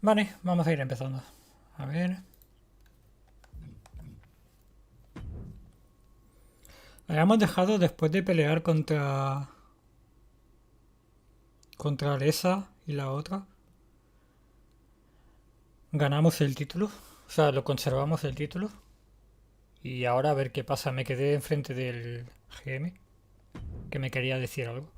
Vale, vamos a ir empezando. A ver. La habíamos dejado después de pelear contra Alesa y la otra. Ganamos el título. O sea, lo conservamos el título. Y ahora a ver qué pasa. Me quedé enfrente del GM, que me quería decir algo.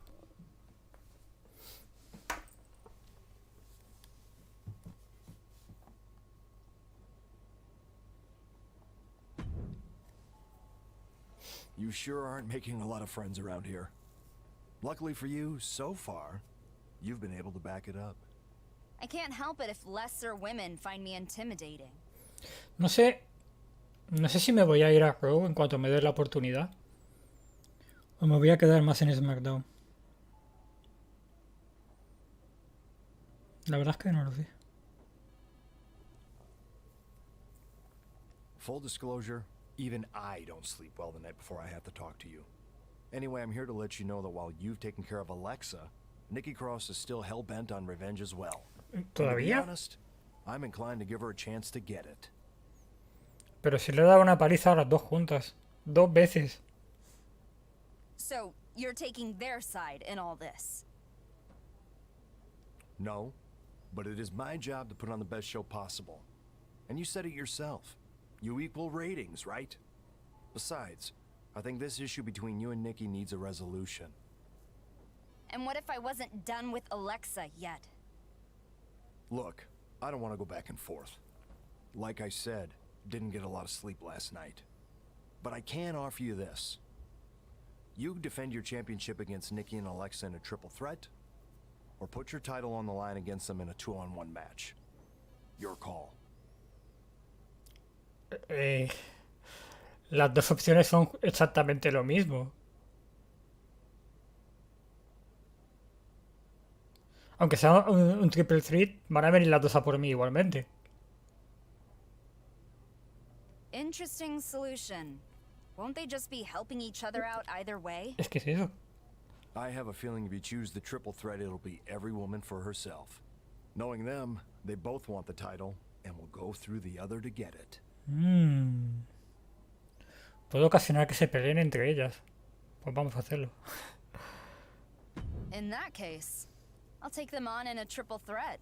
You sure aren't making a lot of friends around here. Luckily for you, so far, you've been able to back it up. I can't help it if lesser women find me intimidating. No sé si me voy a ir a Raw en cuanto me dé la oportunidad. O me voy a quedar más en SmackDown. La verdad es que no lo sé. Full disclosure, even I don't sleep well the night before I have to talk to you. Anyway, I'm here to let you know that while you've taken care of Alexa, Nikki Cross is still hell-bent on revenge as well. To be honest, I'm inclined to give her a chance to get it. Pero si le he dado una paliza a las dos juntas. 2 veces. So, you're taking their side in all this? No, but it is my job to put on the best show possible. And you said it yourself. You equal ratings, right? Besides, I think this issue between you and Nikki needs a resolution. And what if I wasn't done with Alexa yet? Look, I don't want to go back and forth. Like I said, didn't get a lot of sleep last night. But I can offer you this. You defend your championship against Nikki and Alexa in a triple threat, or put your title on the line against them in a 2-on-1 match. Your call. Las dos opciones son exactamente lo mismo. Aunque sea un triple threat, van a venir las dos a por mí igualmente. Interesting solution. Won't they just be helping each other out either way? Es que es eso. I have a feeling if you choose the triple threat, it'll be every woman for herself. Knowing them, they both want the title, and will go through the other to get it. Puedo ocasionar que se peleen entre ellas. Pues vamos a hacerlo. In that case, I'll take them on in a triple threat.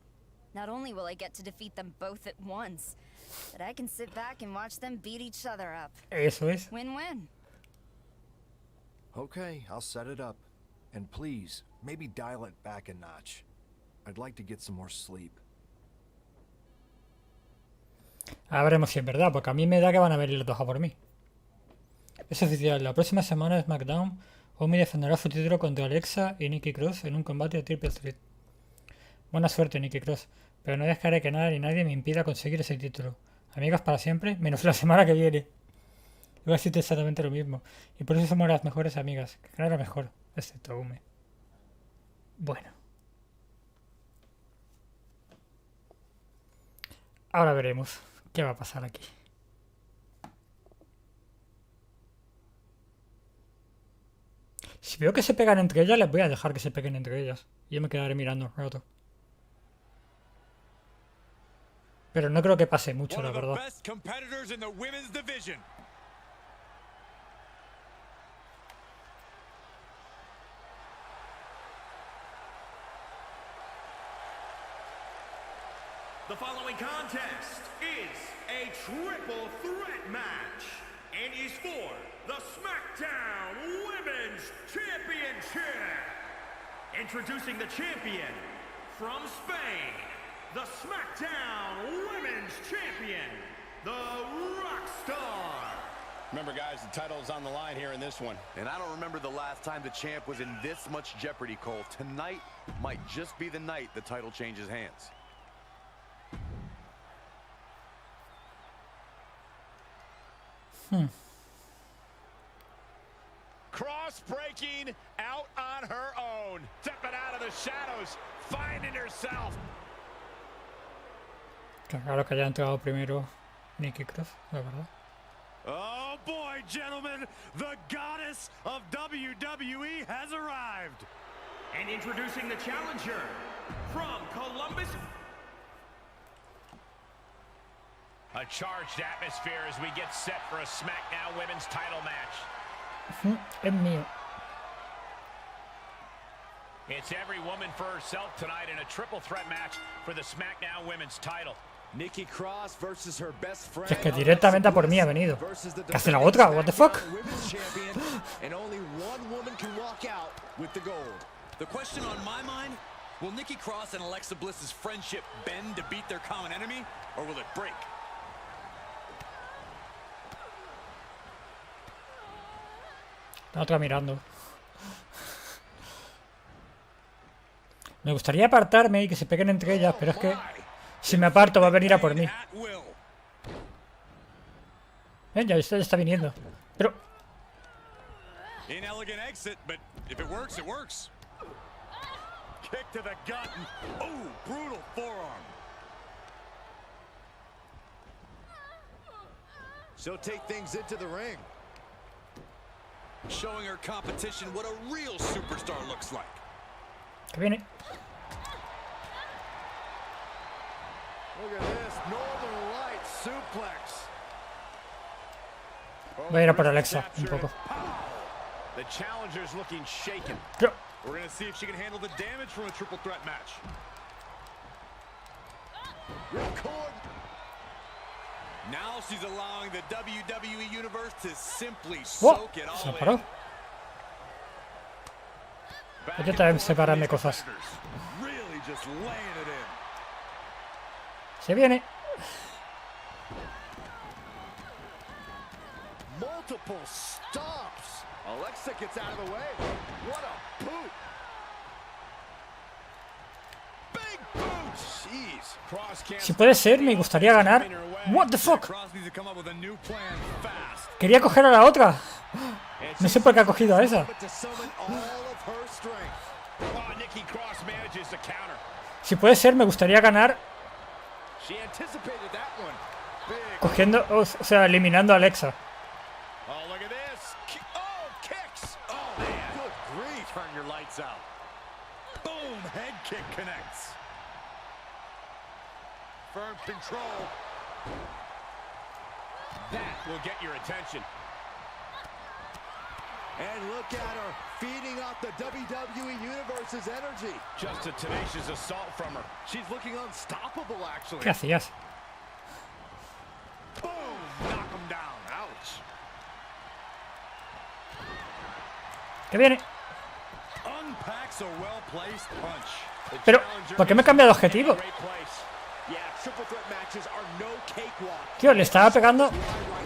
Not only will I get to defeat them both at once, but I can sit back and watch them beat each other up. Eso es. Win-win. Okay, I'll set it up. And please, maybe dial it back a notch. I'd like to get some more sleep. Ahora veremos si es verdad, porque a mí me da que van a venir los dos a por mí. Es oficial, la próxima semana en SmackDown, Omi defenderá su título contra Alexa y Nikki Cross en un combate de Triple Threat. Buena suerte, Nikki Cross, pero no dejaré que nada ni nadie me impida conseguir ese título. Amigas para siempre, menos la semana que viene. Iba a decirte exactamente lo mismo, y por eso somos las mejores amigas, que no era mejor, excepto Ume. Bueno. Ahora veremos qué va a pasar aquí. Si veo que se pegan entre ellas, les voy a dejar que se peguen entre ellas. Y yo me quedaré mirando un rato. Pero no creo que pase mucho, la verdad. The following contest is a triple threat match and is for the SmackDown Women's Championship. Introducing the champion from Spain, the SmackDown Women's Champion, the Rockstar. Remember, guys, the title is on the line here in this one. And I don't remember the last time the champ was in this much jeopardy, Cole. Tonight might just be the night the title changes hands. Cross breaking out on her own. Stepping out of the shadows, finding herself. Claro que haya entrado primero Nikki Cross, la verdad. Oh boy, gentlemen, the goddess of WWE has arrived. And introducing the challenger from Columbus. A charged atmosphere as we get set for a SmackDown Women's title match. Es mío. It's every woman for herself tonight in a triple threat match for the SmackDown Women's title. Nikki Cross versus her best friend. Es que directamente a por mí ha venido. ¿Qué hace la otra? What the fuck? And only one woman can walk out with the gold. The question on my mind, will Nikki Cross and Alexa Bliss's friendship bend to beat their common enemy, or will it break? La otra mirando. Me gustaría apartarme y que se peguen entre ellas, pero es que si me aparto va a venir a por mí. Ya está viniendo. Pero... Inelegant exit, but if it works, it works. Kick to the gut. Oh, brutal forearm. She'll take things into the ring. Showing her competition what a real superstar looks like. Que viene. Look at this Northern Light suplex. Voy a ir a por Alexa un poco. The challenger's looking shaken. Yo. We're going to see if she can handle the damage from a triple threat match. Now she's allowing the WWE Universe to simply ¡Oh! soak it Se all paró. in. Hay que también separarme cosas. Really just laying it in. Se viene. Multiple stops. Alexa gets out of the way. What a boot. Big boot. Jeez. Cross can't Si puede ser, me gustaría ganar. What the fuck? Cross needs to come up with a new plan fast. Quería coger a la otra. No sé por qué ha cogido a esa. But to summon all of her strength. Oh, Nikki Cross manages to counter. Si puede ser, me gustaría ganar She anticipated that one. Big. cogiendo, o sea, eliminando a Alexa. Oh, look at this. Oh, kicks. Oh, man. Good grief. Turn your lights out. Boom. Head kick connects. Firm control. That will get your attention. And look at her feeding off the WWE Universe's energy. Just a tenacious assault from her. She's looking unstoppable, actually. ¿Qué hacías? Boom. Knock him down. Ouch. Que viene. Unpacks a well-placed punch. The Pero, challenger ¿por qué me is he cambiado de in a objetivo? great place. Yeah, triple threat matches are no cakewalk. Tío, le estaba pegando. Right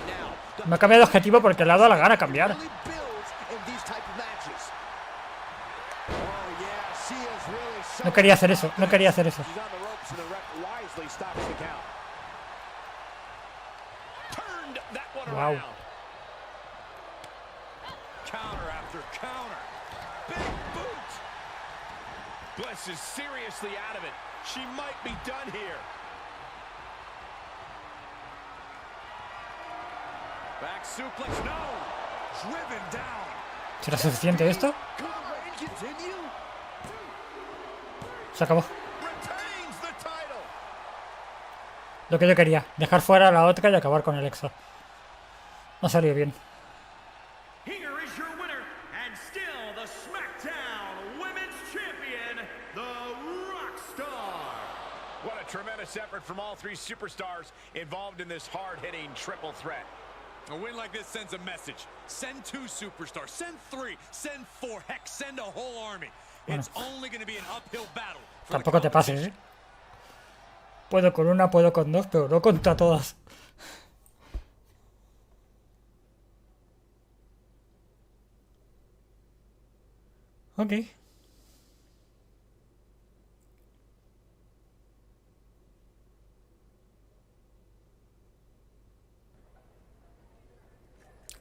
now. Me ha cambiado de objetivo porque le ha dado la gana cambiar. Really builds in these type of matches. Oh yeah, she is really No quería hacer eso, no quería hacer eso. She's on the ropes and the ref wisely stops the count. Turned that one Wow. around. Counter after counter. Big boot. Bliss is seriously out of it. She might be done here. Back suplex, no. Driven down. ¿Será suficiente esto? Could the reign continue? Se acabó. Retains the title. Lo que yo quería, dejar fuera a la otra y acabar con Alexa. No ha salido bien. Here is your winner, and still the SmackDown Women's Champion, the Rockstar. What a tremendous effort from all three superstars involved in this hard-hitting triple threat. A win like this sends a message. Send 2 superstars, send 3, send 4, heck, send a whole army. It's only going to be an uphill battle. for the Tampoco te pases, ¿eh? Puedo con una, puedo con dos, pero no contra todas. Ok.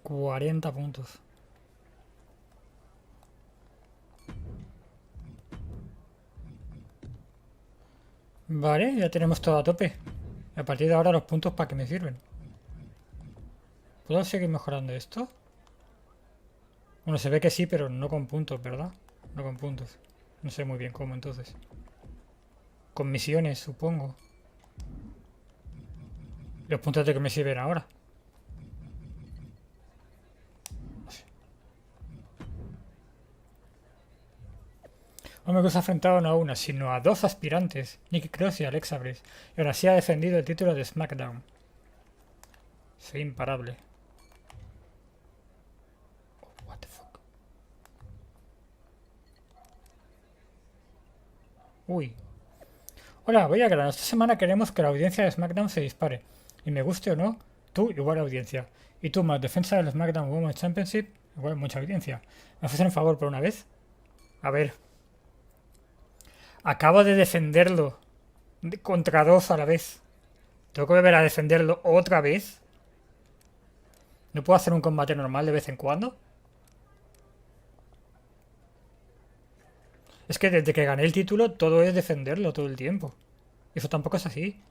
$40. Vale, ya tenemos todo a tope. A partir de ahora los puntos para qué me sirven. ¿Puedo seguir mejorando esto? Bueno, se ve que sí, pero no con puntos, ¿verdad? No con puntos. No sé muy bien cómo entonces. Con misiones, supongo. Los puntos de que me sirven ahora. Hombre que se ha enfrentado no a una, sino a 2 aspirantes, Nikki Cross y Alexa Bliss, y ahora sí ha defendido el título de SmackDown. Soy imparable. Oh, what the fuck. Uy. Hola, voy a grano. Esta semana queremos que la audiencia de SmackDown se dispare. Y me guste o no, tú igual audiencia. Y tú más defensa del SmackDown Women's Championship, igual mucha audiencia. ¿Me haces un favor por una vez? A ver. Acabo de defenderlo contra 2 a la vez. ¿Tengo que volver a defenderlo otra vez? ¿No puedo hacer un combate normal de vez en cuando? Es que desde que gané el título todo es defenderlo todo el tiempo. Y eso tampoco es así.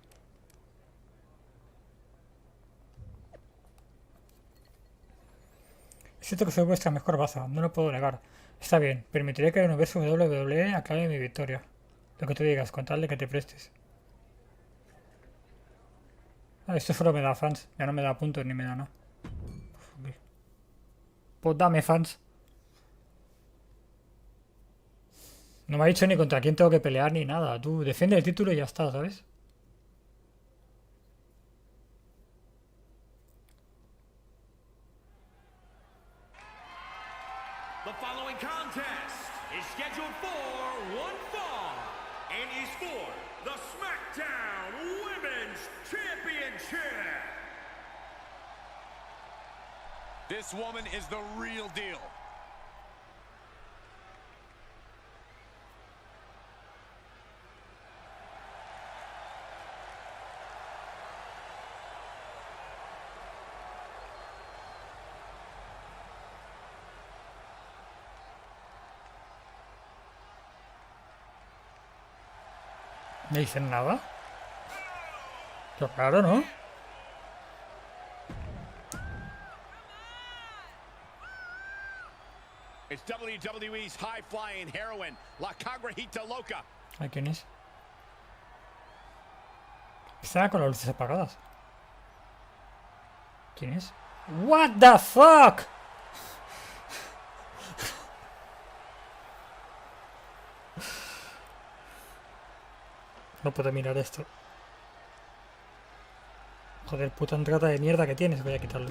Es cierto que soy vuestra mejor baza, no lo puedo negar. Está bien, permitiré que el universo WWE acabe mi victoria. Lo que tú digas, con tal de que te prestes. Ah, esto solo me da fans, ya no me da puntos ni me da nada. Pues dame fans. No me ha dicho ni contra quién tengo que pelear ni nada. Tú defiende el título y ya está, ¿sabes? The following contest is scheduled for one fall and is for the SmackDown Women's Championship. This woman is the real deal. ¿Me dicen nada? Qué raro, ¿no? It's WWE's high-flying heroine, La Congrejita Loca. ¿A quién es? Está con las luces apagadas. ¿Quién es? What the fuck? No puedo mirar esto. Joder, puta entrada de mierda que tienes. Voy a quitarlo.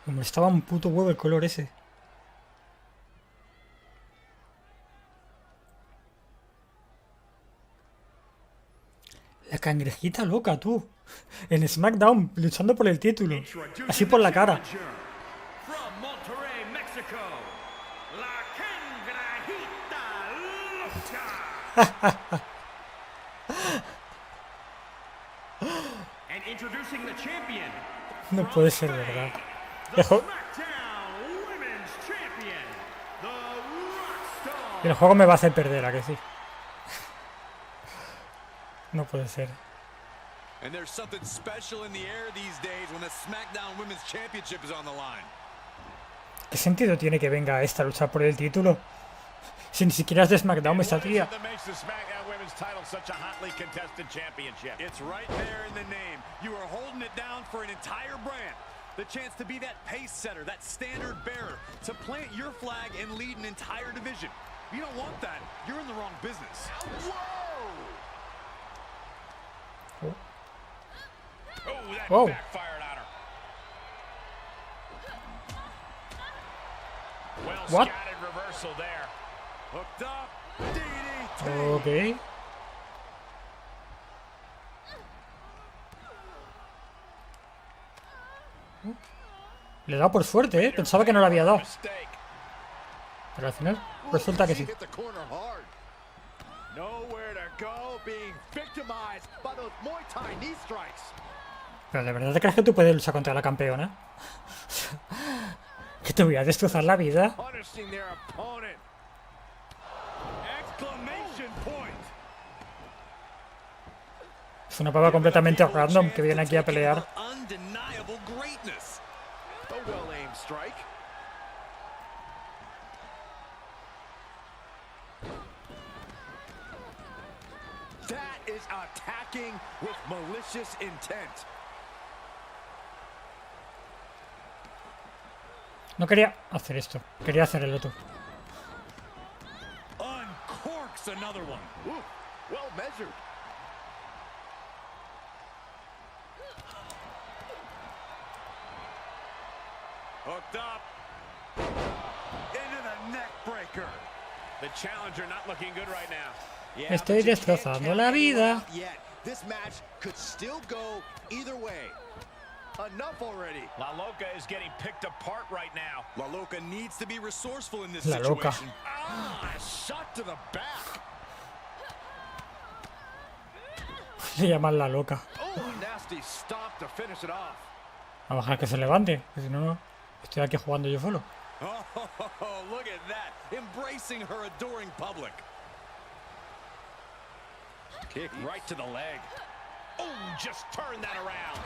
Me molestaba un puto huevo el color ese. La cangrejita loca, tú. En SmackDown, luchando por el título. Así por la cara. From Monterrey, Mexico, La Congrejita Loca. And introducing the champion. No puede ser verdad. The SmackDown Women's Champion, the Rockstar. Y el juego me va a hacer perder, ¿a que sí? No puede ser. And there's something special in the air these days when the SmackDown Women's Championship is on the line. ¿Qué sentido tiene que venga esta a luchar por el título? Si ni siquiera es de SmackDown esta tía. That makes the SmackDown Women's title such a hotly contested championship. It's right there in the name. You are holding it down for an entire brand. The chance to be that pace setter, that standard bearer, to plant your flag and lead an entire division. If you don't want that, you're in the wrong business. Oh, that Whoa. backfired on her. Well What? scattered reversal there. Hooked up. DDT. Ok. Le he dado por suerte, ¿eh? Pensaba que no le había dado. Mistake. Pero al final resulta que sí. Hit the corner hard. Nowhere to go, being victimized by those Muay Thai knee strikes. Pero ¿de verdad te crees que tú puedes luchar contra la campeona? ¿Que te voy a destrozar la vida? Punishing their opponent. Exclamation point. Es una pava completamente random que viene aquí a pelear. Undeniable greatness. A well-aimed strike. That is is attacking with malicious intent. No quería hacer esto, quería hacer el otro. Uncorks another one. Ooh, well measured. Hooked up. Into the neck breaker. The challenger not looking good right now. Yeah, Estoy but you can't destrozando count la anyone vida. out yet. This match could still go either way. Enough already. La Loca is getting picked apart right now. La Loca needs to be resourceful in this La Loca. situation. Ah, shot to the back. Se llama la loca. Oh, a nasty stop to finish it off. A bajar que se levante, que si no, estoy aquí jugando yo solo. Oh, look at that. Embracing her adoring public. Kick right to the leg. Oh, just turn that around.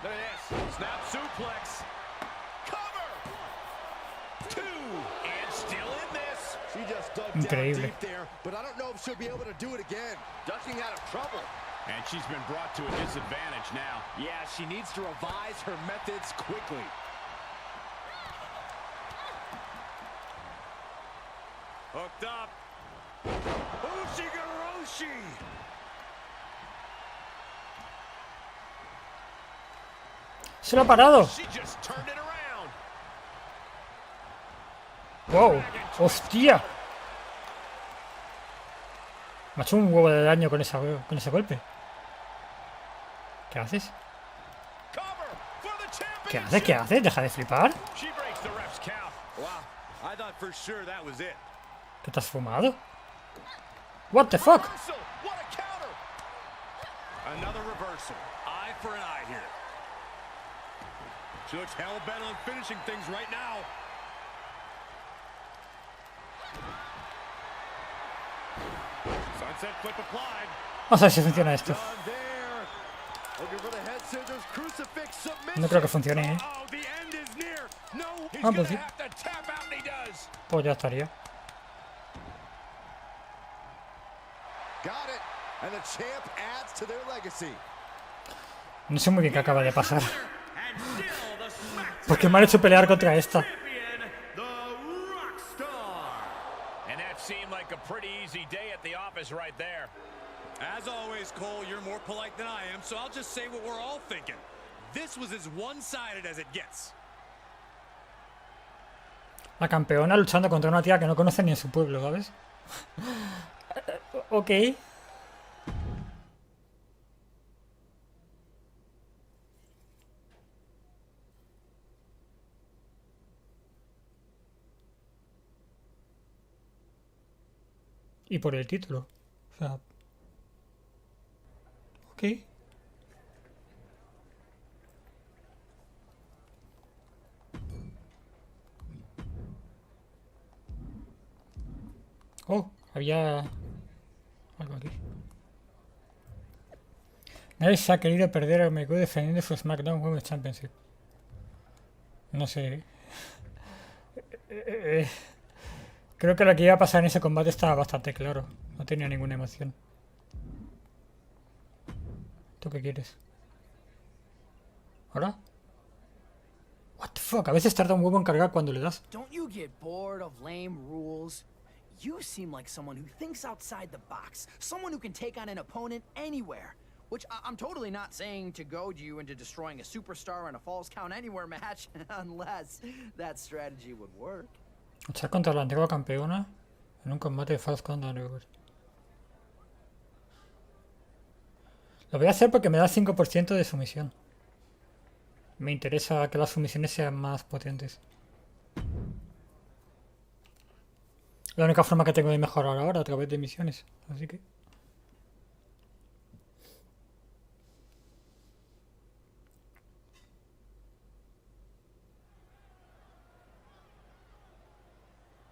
Look at this. Snap suplex. Cover. 2. And still in this. She just dug Increíble. down deep there, but I don't know if she'll be able to do it again. Ducking out of trouble. And she's been brought to a disadvantage now. Yeah, she needs to revise her methods quickly. Hooked up. Ushigoroshi. ¡Se lo ha parado! She just turned it around. ¡Wow! ¡Hostia! Me ha hecho un huevo de daño con ese golpe. ¿Qué haces? Cover for the ¿Qué championship. haces? ¿Qué haces? Deja de flipar. She breaks the ref's count. Wow, I thought for sure that was it. ¿Qué te has fumado? What the fuck? Reversal. What a counter. Another reversal. Eye for an eye here. She looks hell-bent on finishing things right now. Sunset flip applied. Vamos a ver si funciona esto. Done there. Looking for the head scissors, crucifix submission. No creo que funcione, ¿eh? Oh, the end is near. No, he's Ah, gonna pues sí. have to tap out, and he does. Pues ya estaría. Got it. And the champ adds to their legacy. No sé muy bien qué acaba de pasar. And still the SmackDown Porque me han hecho pelear contra esta. champion, the Rockstar. And that seemed like a pretty easy day at the office right there. As always, Cole, you're more polite than I am, so I'll just say what we're all thinking. This was as one-sided as it gets. La campeona luchando contra una tía que no conoce ni en su pueblo, ¿sabes? Ok. Y por el título. O sea... Ok. Oh, había algo aquí. Nadie se ha querido perder a Meco defendiendo su SmackDown Women's Championship. No sé. Creo que lo que iba a pasar en ese combate estaba bastante claro. No tenía ninguna emoción. ¿Tú qué quieres? ¿Ahora? What the fuck? A veces tarda un huevo en cargar cuando le das. Don't you get bored of lame rules? You seem like someone who thinks outside the box, someone who can take on an opponent anywhere. Which I'm totally not saying to goad you into destroying a superstar in a Falls Count Anywhere match, unless that strategy would work. Luchar contra la antigua campeona en un combate de Falls Count Anywhere. Lo voy a hacer porque me da 5% de sumisión. Me interesa que las sumisiones sean más potentes. La única forma que tengo de mejorar ahora a través de misiones. Así que...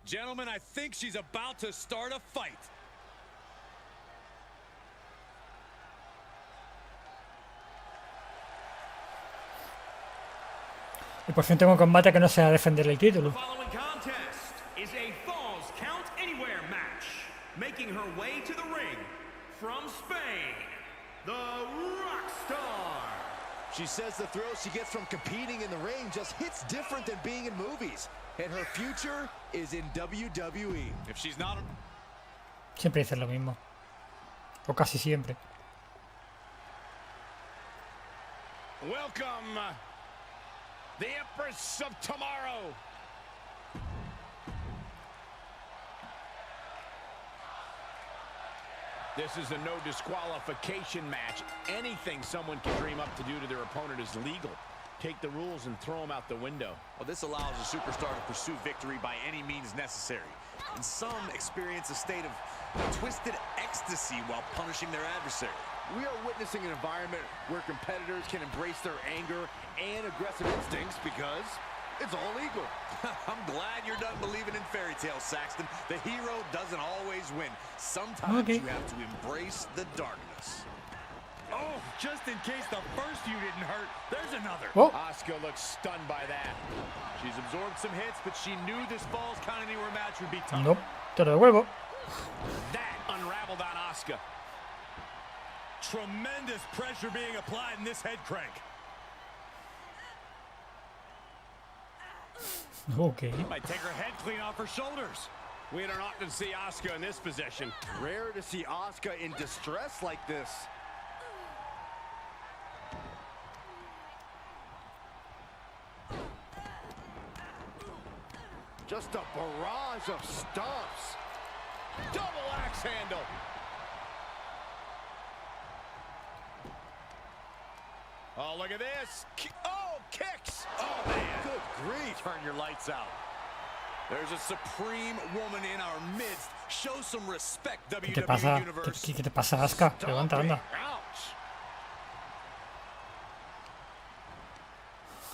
Gentlemen, I think she's about to start a fight. Y por fin tengo un combate que no sea defender el título. The following contest is a Falls Count Anywhere match. making her way to the ring from Spain, the Rockstar. She says the thrill she gets from competing in the ring just hits different than being in movies. And her future is in WWE. If she's not... Siempre dicen lo mismo. O casi siempre. Welcome, the Empress of Tomorrow. This is a no disqualification match. Anything someone can dream up to do to their opponent is legal. Take the rules and throw them out the window. Well, this allows a superstar to pursue victory by any means necessary. And some experience a state of twisted ecstasy while punishing their adversary. We are witnessing an environment where competitors can embrace their anger and aggressive instincts because it's all legal. I'm glad you're done believing in fairy tales, Saxton. The hero doesn't always win. Sometimes you have to embrace the darkness. Oh, just in case the first few didn't hurt, there's another. Oh. Asuka looks stunned by that. She's absorbed some hits, but she knew this Falls Count Anywhere match would be tough. Nope. Te lo devuelvo. That unraveled on Asuka. Tremendous pressure being applied in this head crank. Okay. Might take her head clean off her shoulders. We don't often see Asuka in this position. Rare to see Asuka in distress like this. Just a barrage of stomps. Double axe handle. Oh, look at this. Oh, kicks. Oh, man. Good grief. Turn your lights out. There's a supreme woman in our midst. Show some respect, ¿Qué te WWE pasa? Universe. ¿Qué te pasa, Asuka? Levanta, anda. Ouch.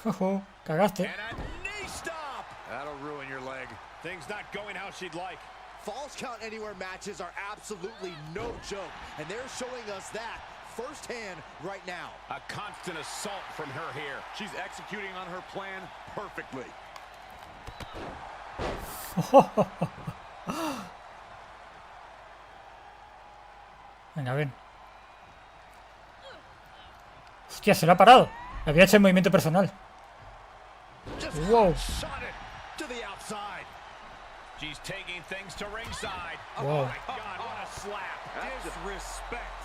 Ojo, cagaste. And a knee stop. That'll ruin your leg. Things not going how she'd like. Falls Count Anywhere matches are absolutely no joke, and they're showing us that firsthand right now. A constant assault from her here. She's executing on her plan perfectly. Venga, ven. Hostia, se lo ha parado. Había hecho el movimiento personal. Wow. Shot it to the outside. She's taking things to ringside. Wow. Oh my God, what a slap. Disrespect.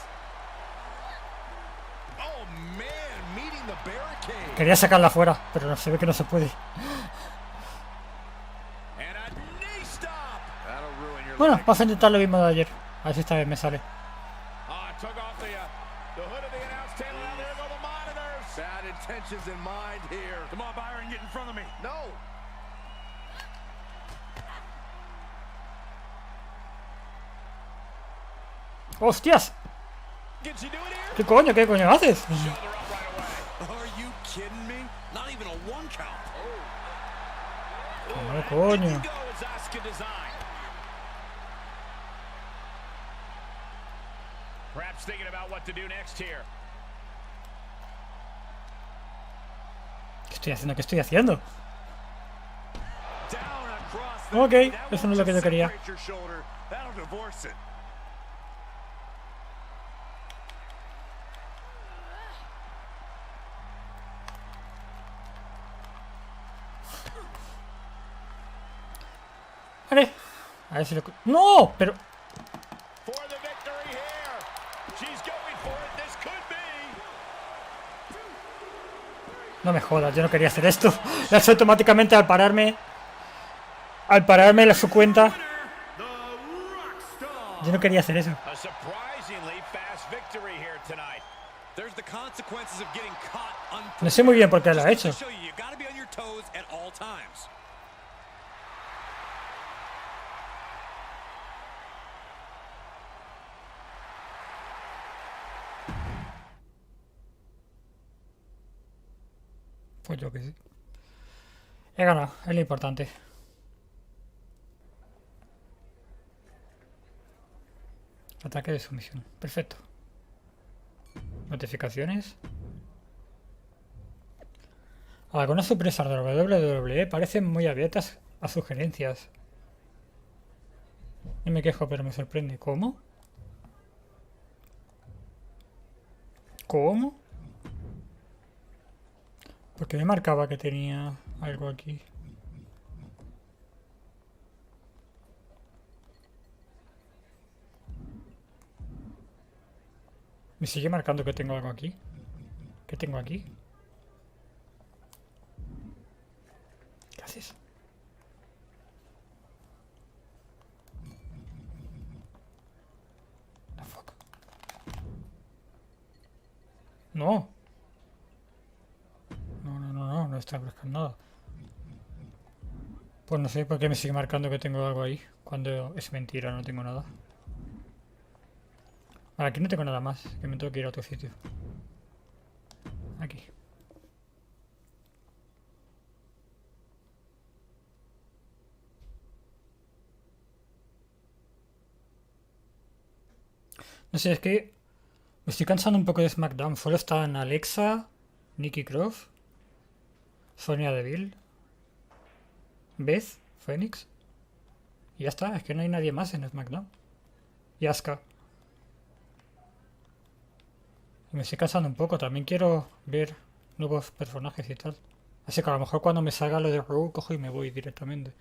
Oh, man, meeting the barricade. Quería sacarla fuera, pero no se ve que no se puede. And a knee stop. That'll ruin your Bueno, leg. vamos a intentar lo mismo de ayer. A ver si esta vez me sale. Took off the hood of the announce table. Now there go the monitors. Bad intentions in mind here. Come on, Byron, get in front of me. No. ¡Hostias! Can she do it here? ¿Qué coño? ¿Qué coño haces? Shoulder up right away. Are you kidding me? Not even a one count. No, coño. Go as Asuka designed. Perhaps thinking about what to do next here. ¿Qué estoy haciendo? ¿Qué estoy haciendo? Down across the Ok, knee. That eso no es lo que yo quería. separate your shoulder. That'll divorce it. Vale. A ver si lo... ¡No! Pero... For the victory here. She's going for it. This could be. No me jodas, yo no quería hacer esto. Lo he hecho automáticamente al pararme. Al pararme su cuenta. The Rockstar. Yo no quería hacer eso. A surprisingly fast victory here tonight. There's the consequences of getting caught unprepared. No sé muy bien por qué lo ha hecho. Just to show you, you gotta be on your toes at all times. Pues yo que sí. He ganado, es lo importante. Ataque de sumisión. Perfecto. Notificaciones. Algunas empresas de la WWE parecen muy abiertas a sugerencias. No me quejo, pero me sorprende. ¿Cómo? ¿Cómo? Porque me marcaba que tenía algo aquí. Me sigue marcando que tengo algo aquí. ¿Qué tengo aquí? ¿Qué haces? The fuck. No. No está buscando nada. Pues no sé por qué me sigue marcando que tengo algo ahí. Cuando es mentira, no tengo nada. Vale, aquí no tengo nada más. Que me tengo que ir a otro sitio. Aquí. No sé, es que me estoy cansando un poco de SmackDown. Solo están Alexa, Nikki Cross, Sonya Deville, Beth, Phoenix. Y ya está, es que no hay nadie más en SmackDown. Y Asuka. Y me estoy cansando un poco. También quiero ver nuevos personajes y tal. Así que a lo mejor cuando me salga lo de Raw cojo y me voy directamente.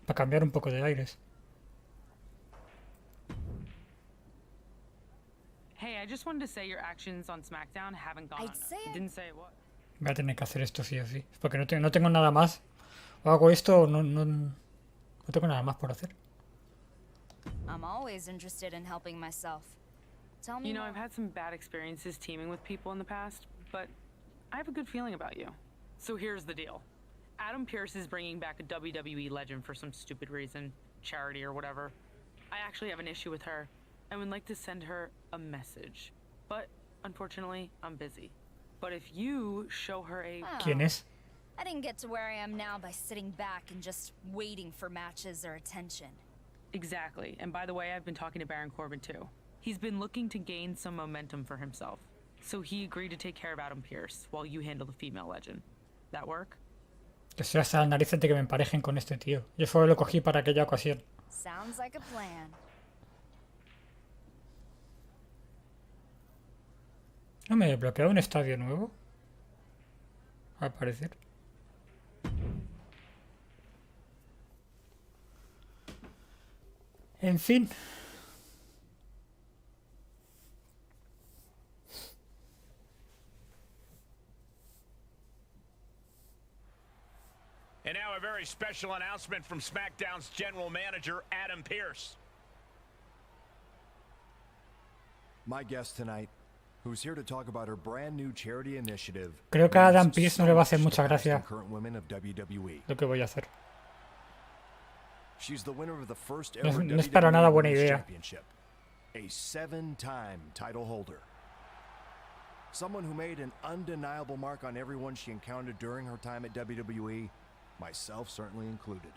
Para cambiar un poco de aires. Hey, I just wanted to say your actions on SmackDown haven't gone I'd unnoticed. say it. Didn't say what. Voy a tener que hacer esto sí o sí. Porque no tengo nada más. O hago esto o no tengo nada más por hacer. I'm always interested in helping myself. Tell me You know, more. I've had some bad experiences teaming with people in the past, but I have a good feeling about you. So here's the deal. Adam Pearce is bringing back a WWE legend for some stupid reason, charity or whatever. I actually have an issue with her. I would like to send her a message, but unfortunately, I'm busy. But if you show her a... Oh. ¿Quién es? I didn't get to where I am now by sitting back and just waiting for matches or attention. Exactly. And by the way, I've been talking to Baron Corbin too. He's been looking to gain some momentum for himself. So he agreed to take care of Adam Pearce while you handle the female legend. That work? Que estoy hasta las narices de que me emparejen con este tío. Yo solo lo cogí para aquella ocasión. Sounds like a plan. ¿No me he desbloqueado un estadio nuevo? Al parecer. En fin. And now a very special announcement from SmackDown's general manager, Adam Pearce. My guest tonight, who's here to talk about her brand new charity initiative. Creo que a Adam means Pearce no so le va a hacer much to mucha past and gracia current women of WWE. lo que voy a hacer. She's the winner of the first No ever es para nada WWE buena Women's idea. Championship, a 7-time title holder. Someone who made an undeniable mark on everyone she encountered during her time at WWE, myself certainly included.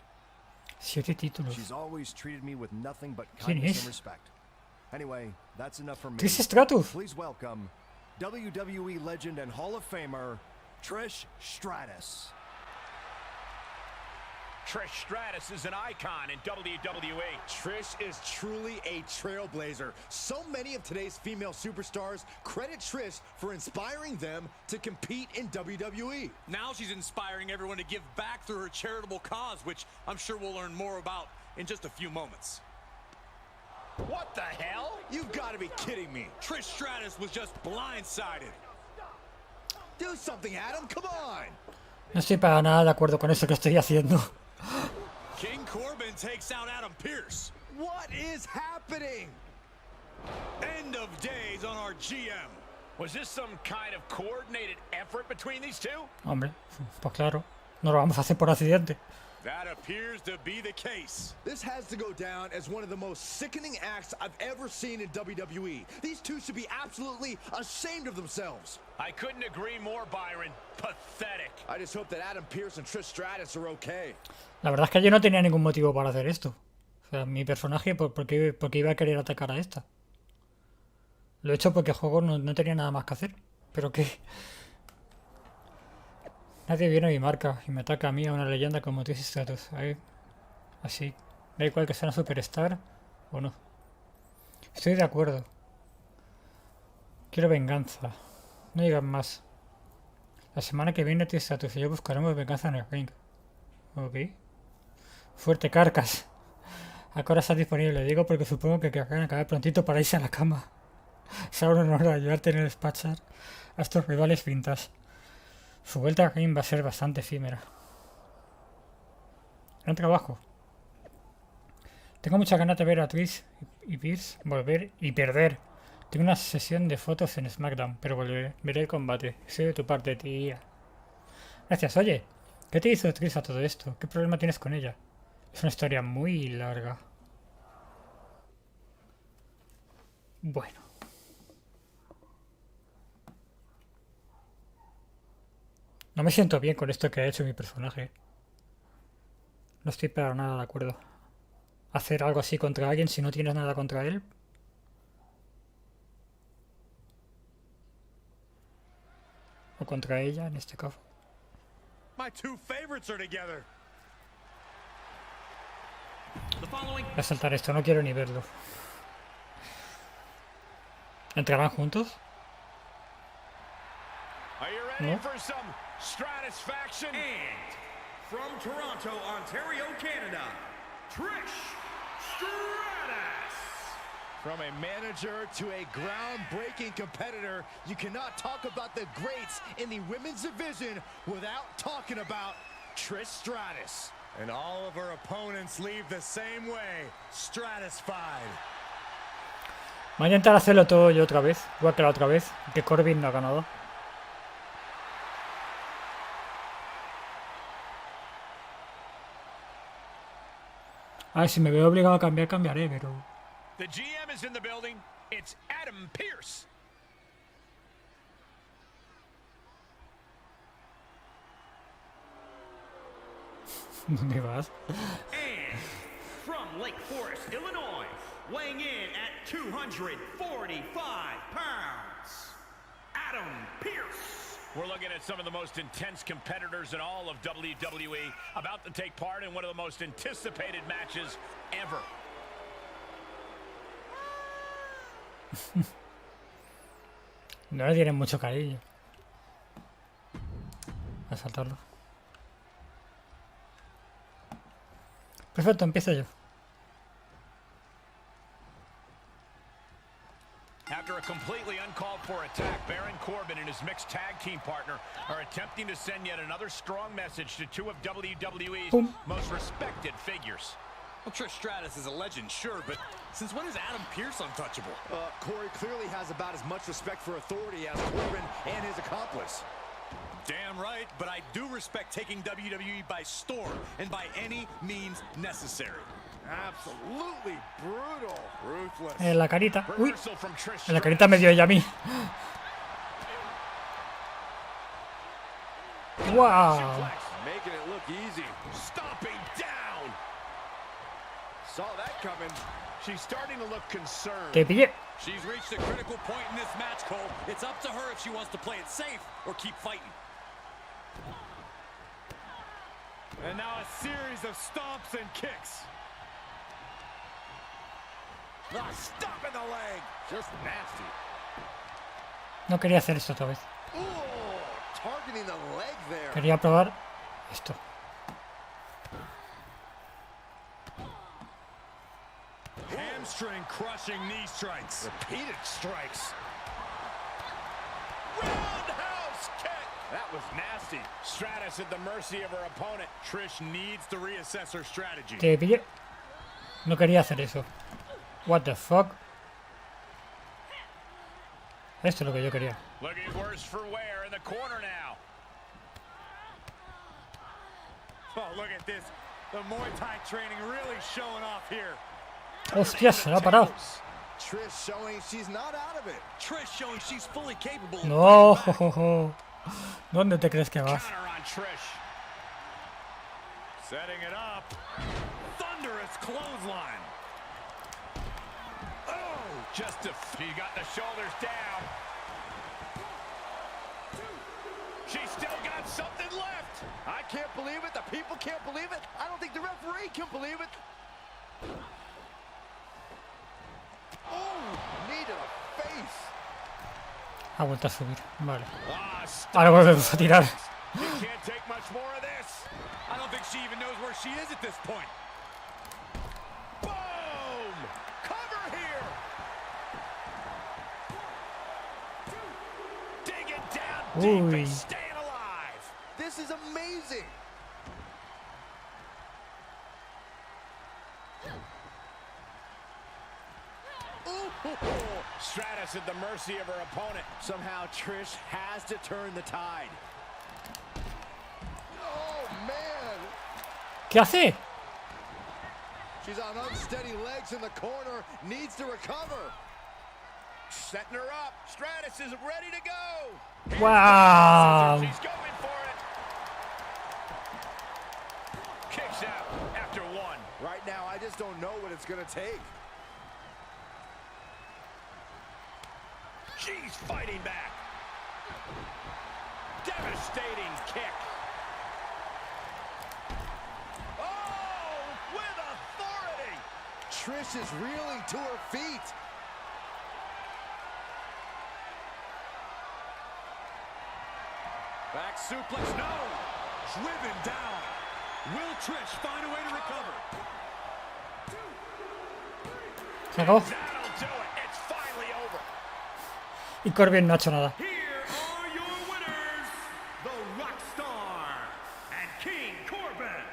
7 títulos. She's always treated me with nothing but ¿Quién kindness es? and respect. Anyway, that's enough for me. Trish Stratus. Please welcome WWE legend and Hall of Famer Trish Stratus. Trish Stratus is an icon in WWE. Trish is truly a trailblazer. So many of today's female superstars credit Trish for inspiring them to compete in WWE. Now she's inspiring everyone to give back through her charitable cause, which I'm sure we'll learn more about in just a few moments. What the hell? You've got to be kidding me. Trish Stratus was just blindsided. Do something, Adam. Come on. No estoy para nada de acuerdo con eso que estoy haciendo. King Corbin takes out Adam Pearce. What is happening? End of days on our GM. Was this some kind of coordinated effort between these two? Hombre, pues claro. No lo vamos a hacer por accidente. That appears to be the case. This has to go down as one of the most sickening acts I've ever seen in WWE. These two should be absolutely ashamed of themselves. I couldn't agree more, Byron. Pathetic. I just hope that Adam Pearce and Trish Stratus are okay. La verdad es que yo no tenía ningún motivo para hacer esto. O sea, mi personaje, porque iba a querer atacar a esta. Lo he hecho porque el juego no tenía nada más que hacer. Pero que... Nadie viene a mi marca y me ataca a mí, a una leyenda como Trish Stratus. Ahí. Así. Da igual que sea una superstar o no. Estoy de acuerdo. Quiero venganza. No digan más. La semana que viene Tristatus y yo buscaremos venganza en el ring. Ok. Fuerte Carcas. Ahora está disponible. Digo porque supongo que querrán acabar prontito para irse a la cama. Será un honor ayudarte en el despachar a estos rivales vintage. Su vuelta al ring va a ser bastante efímera. Gran trabajo. Tengo muchas ganas de ver a Trish y Pierce volver y perder. Tengo una sesión de fotos en SmackDown, pero veré el combate. Soy de tu parte, tía. Gracias. Oye, ¿qué te hizo Trish a todo esto? ¿Qué problema tienes con ella? Es una historia muy larga. Bueno. No me siento bien con esto que ha hecho mi personaje. No estoy para nada de acuerdo. Hacer algo así contra alguien si no tienes nada contra él. O contra ella, en este caso. My two favorites are together. Voy a saltar esto, no quiero ni verlo. ¿Entrarán juntos? Are you ready No. for some stratisfaction? And from Toronto, Ontario, Canada, Trish Stratus. From a manager to a groundbreaking competitor, you cannot talk about the greats in the women's division without talking about Trish Stratus. And all of her opponents leave the same way, stratisfied. Voy a intentar hacerlo todo yo otra vez. Igual que la otra vez, que Corbin no ha ganado. A ver, si me veo obligado a cambiar, cambiaré, pero... The GM is in the building. It's Adam Pearce. ¿Dónde vas? And from Lake Forest, Illinois, weighing in at 245 pounds, Adam Pearce. We're looking at some of the most intense competitors in all of WWE, about to take part in one of the most anticipated matches ever. No le tienen mucho cariño. Voy a saltarlo. Perfecto, empiezo yo. After a completely uncalled for attack, Baron Corbin and his mixed tag team partner are attempting to send yet another strong message to two of WWE's Boom. most respected figures. Well, Trish Stratus is a legend, sure, but since when is Adam Pearce untouchable? Corey clearly has about as much respect for authority as Corbin and his accomplice. Damn right, but I do respect taking WWE by storm and by any means necessary. Absolutely brutal. Ruthless. En la carita. Uy, Reversal from Trish en la carita me dio ella a mí. Wow. Making it look easy. Stomping down. Saw that coming. She's starting to look concerned. Te pillé. She's reached a critical point in this match, Cole. It's up to her if she wants to play it safe or keep fighting. And now a series of stomps and kicks. Stop in the leg. Just nasty. No quería hacer esto otra vez. Ooh, targeting the leg there. Quería probar esto. Hamstring crushing knee strikes. Repeated strikes. Roundhouse kick. That was nasty. Stratus at the mercy of her opponent. Trish needs to reassess her strategy. Te pillé. No quería hacer eso. What the fuck? Esto es lo que yo quería. Looking worse for wear in the corner now. Oh, look at this. The Muay Thai training really showing off here. Hostia, se la ha parado. Trish showing she's not out of it. Trish showing she's fully capable of No. fighting back. ¿Dónde te crees que vas? Counter on Trish. Setting it up. Thunderous clothesline. Just a she got the shoulders down. She's still got something left. I can't believe it. The people can't believe it. I don't think the referee can believe it. Ha vuelto a subir. Vale. Ah, stop. Ahora volvemos a tirar. You can't take much more of this. I don't think she even knows where she is at this point. Boom! Cover here. Digging down deep Uy. and staying alive. This is amazing. Stratus at the mercy of her opponent. Somehow Trish has to turn the tide. Oh, man. ¿Qué hace? She's on unsteady legs in the corner. Needs to recover. Setting her up. Stratus is ready to go. ¡Wow! She's going for it. Kicks out after one. Right now, I just don't know what it's going to take. She's fighting back. Devastating kick. Oh, with authority. Trish is reeling to her feet. Back suplex, no! Driven down. Will Trish find a way to recover? Se acabó. That'll do it. It's finally over. Y Corbin no ha hecho nada. Here are your winners, the Rockstar and King Corbin.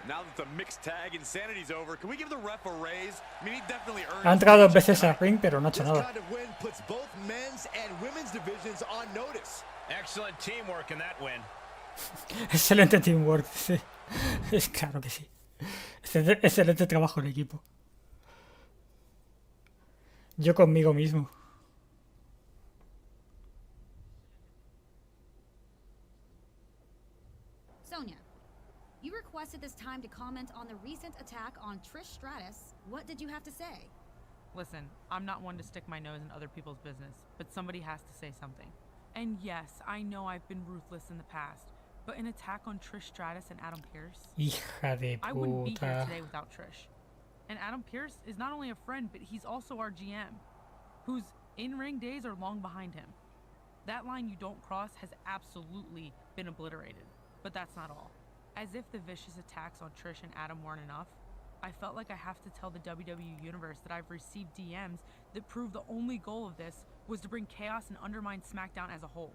Now that the mixed tag insanity's over, can we give the ref a raise? I mean, he definitely earned Ha entrado 2 veces al ring, pero no ha hecho This nada. kind of win puts both men's and women's divisions on notice. Excellent teamwork in that win. Excelente teamwork, sí. Es claro que sí. Excelente trabajo en equipo. Yo conmigo mismo. Sonia, you requested this time to comment on the recent attack on Trish Stratus. What did you have to say? Listen, I'm not one to stick my nose in other people's business, but somebody has to say something. And yes, I know I've been ruthless in the past, but an attack on Trish Stratus and Adam Pearce? Hija de I wouldn't be here puta. today without Trish. And Adam Pearce is not only a friend, but he's also our GM, whose in-ring days are long behind him. That line you don't cross has absolutely been obliterated. But that's not all. As if the vicious attacks on Trish and Adam weren't enough, I felt like I have to tell the WWE Universe that I've received DMs that prove the only goal of this was to bring chaos and undermine SmackDown as a whole.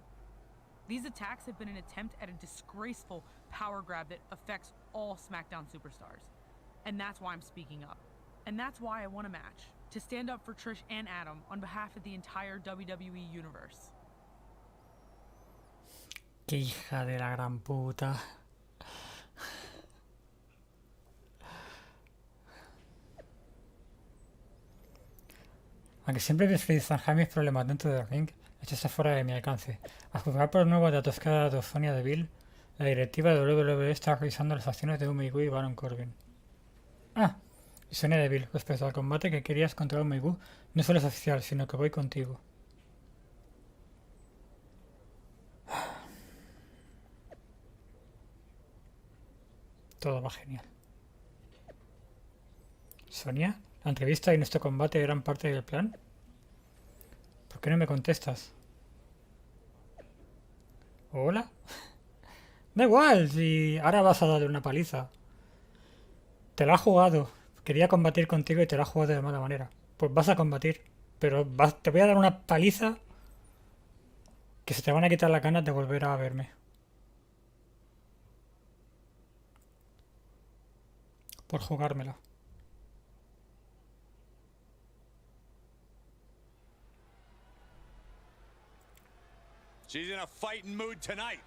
These attacks have been an attempt at a disgraceful power grab that affects all SmackDown superstars. And that's why I'm speaking up. And that's why I want a match, to stand up for Trish and Adam on behalf of the entire WWE Universe. Qué hija de la gran puta. Aunque siempre preferí zanjar mis problemas dentro del ring, esto está fuera de mi alcance. A juzgar por los nuevos datos que ha dado Sonya Deville, la directiva de WWE está revisando las acciones de Umeigu y Baron Corbin. Ah, y Sonya Deville, respecto al combate que querías contra Umeigu, no solo es oficial, sino que voy contigo. Todo va genial. Sonia, la entrevista y nuestro combate eran parte del plan. ¿Por qué no me contestas? ¿Hola? Da igual, si ahora vas a darle una paliza. Te la has jugado. Quería combatir contigo y te la has jugado de mala manera. Pues vas a combatir. Pero te voy a dar una paliza que se te van a quitar las ganas de volver a verme. Por jugármela. She's in a fighting mood tonight.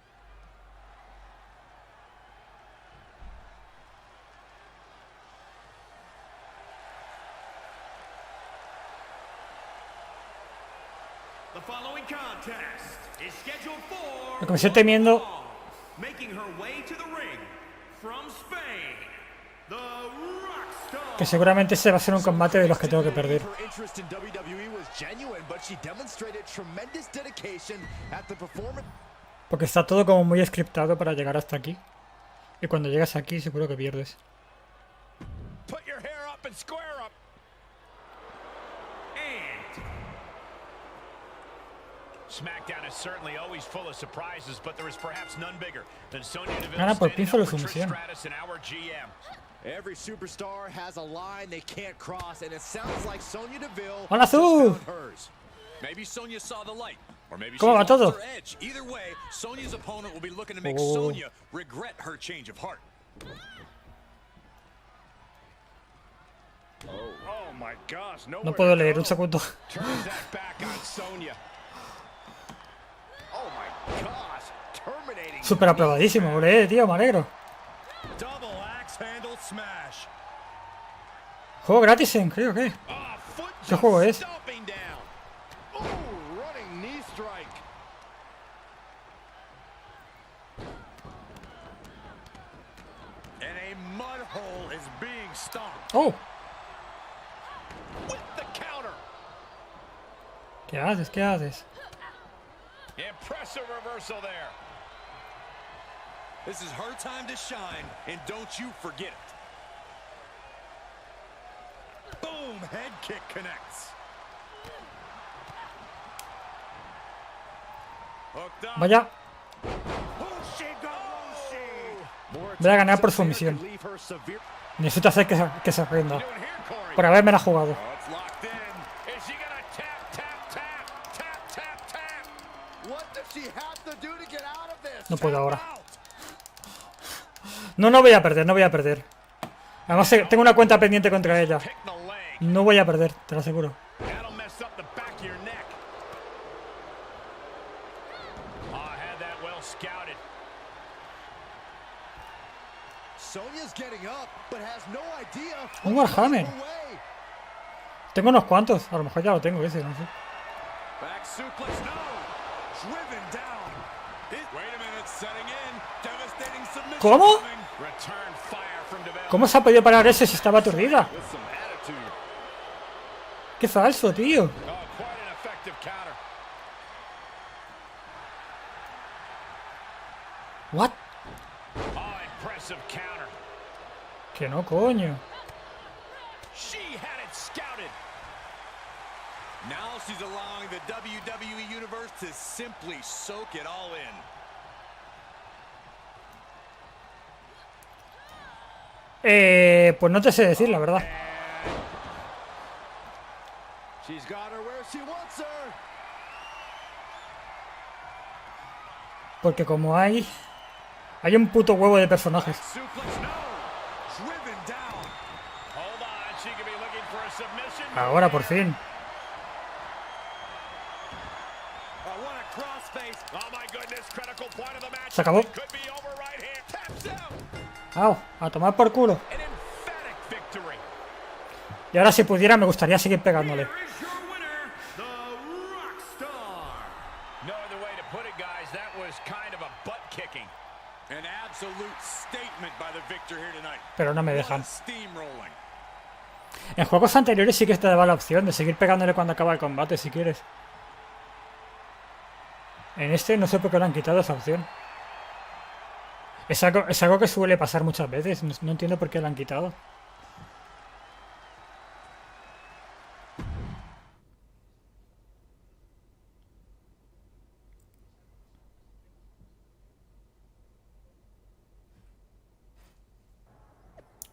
The following contest is scheduled for Lo que me estoy temiendo. making her way to the ring from Spain, the Rockstar. Que seguramente ese va a ser un combate de los que tengo que perder. Her interest in WWE was genuine, but she demonstrated tremendous dedication at the performance. Porque está todo como muy scriptado para llegar hasta aquí. Y cuando llegas aquí seguro que pierdes. Put your hair up and square up. And SmackDown is certainly always full of surprises, but there is perhaps none bigger than Sonya Deville Gana por standing pinfall o up for Trish sumisión. Stratus and our GM. Every superstar has a line they can't cross, and it sounds like Sonya Deville ¡Hola, just Azul! found hers. Maybe Sonya saw the light, or maybe ¿Cómo va she's lost todo? her edge. Either way, Sonya's opponent will be looking to make Oh. Sonya regret her change of heart. Oh my gosh, No puedo leer, un segundo. Turns that back on Sonya. Oh my gosh, terminating. Súper aprobadísimo, tío, me alegro. Double axe handle smash. Juego gratis en, creo que. Ah, foot ¿Qué juego es? stomping down. Ooh, running knee strike. And a mud hole is being stomped. ¡Oh! With the counter. ¿Qué haces? ¿Qué haces? Impressive reversal there. This is her time to shine, and don't you forget it. Boom, head kick connects. Hooked up. Vaya, More voy a ganar por attempts there sumisión. could leave her severe. Necesito hacer que se rinda. Doing here, Corey. Por haberme la jugado. Oh, it's locked in. Is she gonna tap, tap, tap, tap, tap, tap? What does she have to do to get out of this? No puedo ahora. Out. No voy a perder, no voy a perder. Además, tengo una cuenta pendiente contra ella. Kick the leg. No voy a perder, te lo aseguro. That'll mess up the back of your neck. Oh, I had that well scouted. Sonya's getting up, but has no idea. Un Warhammer. Away. Tengo unos cuantos. A lo mejor ya lo tengo ese, no sé. Back suplex, no. Driven down. Wait a minute, setting in. Devastating submission. ¿Cómo? coming. Return fire from Deville. ¿Cómo se ha podido parar ese si estaba aturdida? With some attitude. Qué falso, tío. Oh, quite an effective counter. What? Oh, impressive counter. Que no, coño. She had it scouted. Now she's allowing the WWE Universe to simply soak it all in. Pues no te sé decir, la verdad. She's got her where she wants her. Porque como hay un puto huevo de personajes. Suplex, no. Driven down. Hold on, she could be looking for a submission. Ahora, por fin. Oh, what a crossface. Oh my goodness, critical point of the match. Se acabó. Could be over right here. Taps out. Au, a tomar por culo. An emphatic victory. Y ahora si pudiera me gustaría seguir pegándole. Here is your winner, the Rockstar. No other way to put it, guys. That was kind of a butt kicking. An absolute statement by the victor here tonight. Pero no me What dejan. a steamrolling. En juegos anteriores sí que te daba la opción de seguir pegándole cuando acaba el combate si quieres. En este no sé por qué le han quitado esa opción. Es algo que suele pasar muchas veces. No entiendo por qué lo han quitado.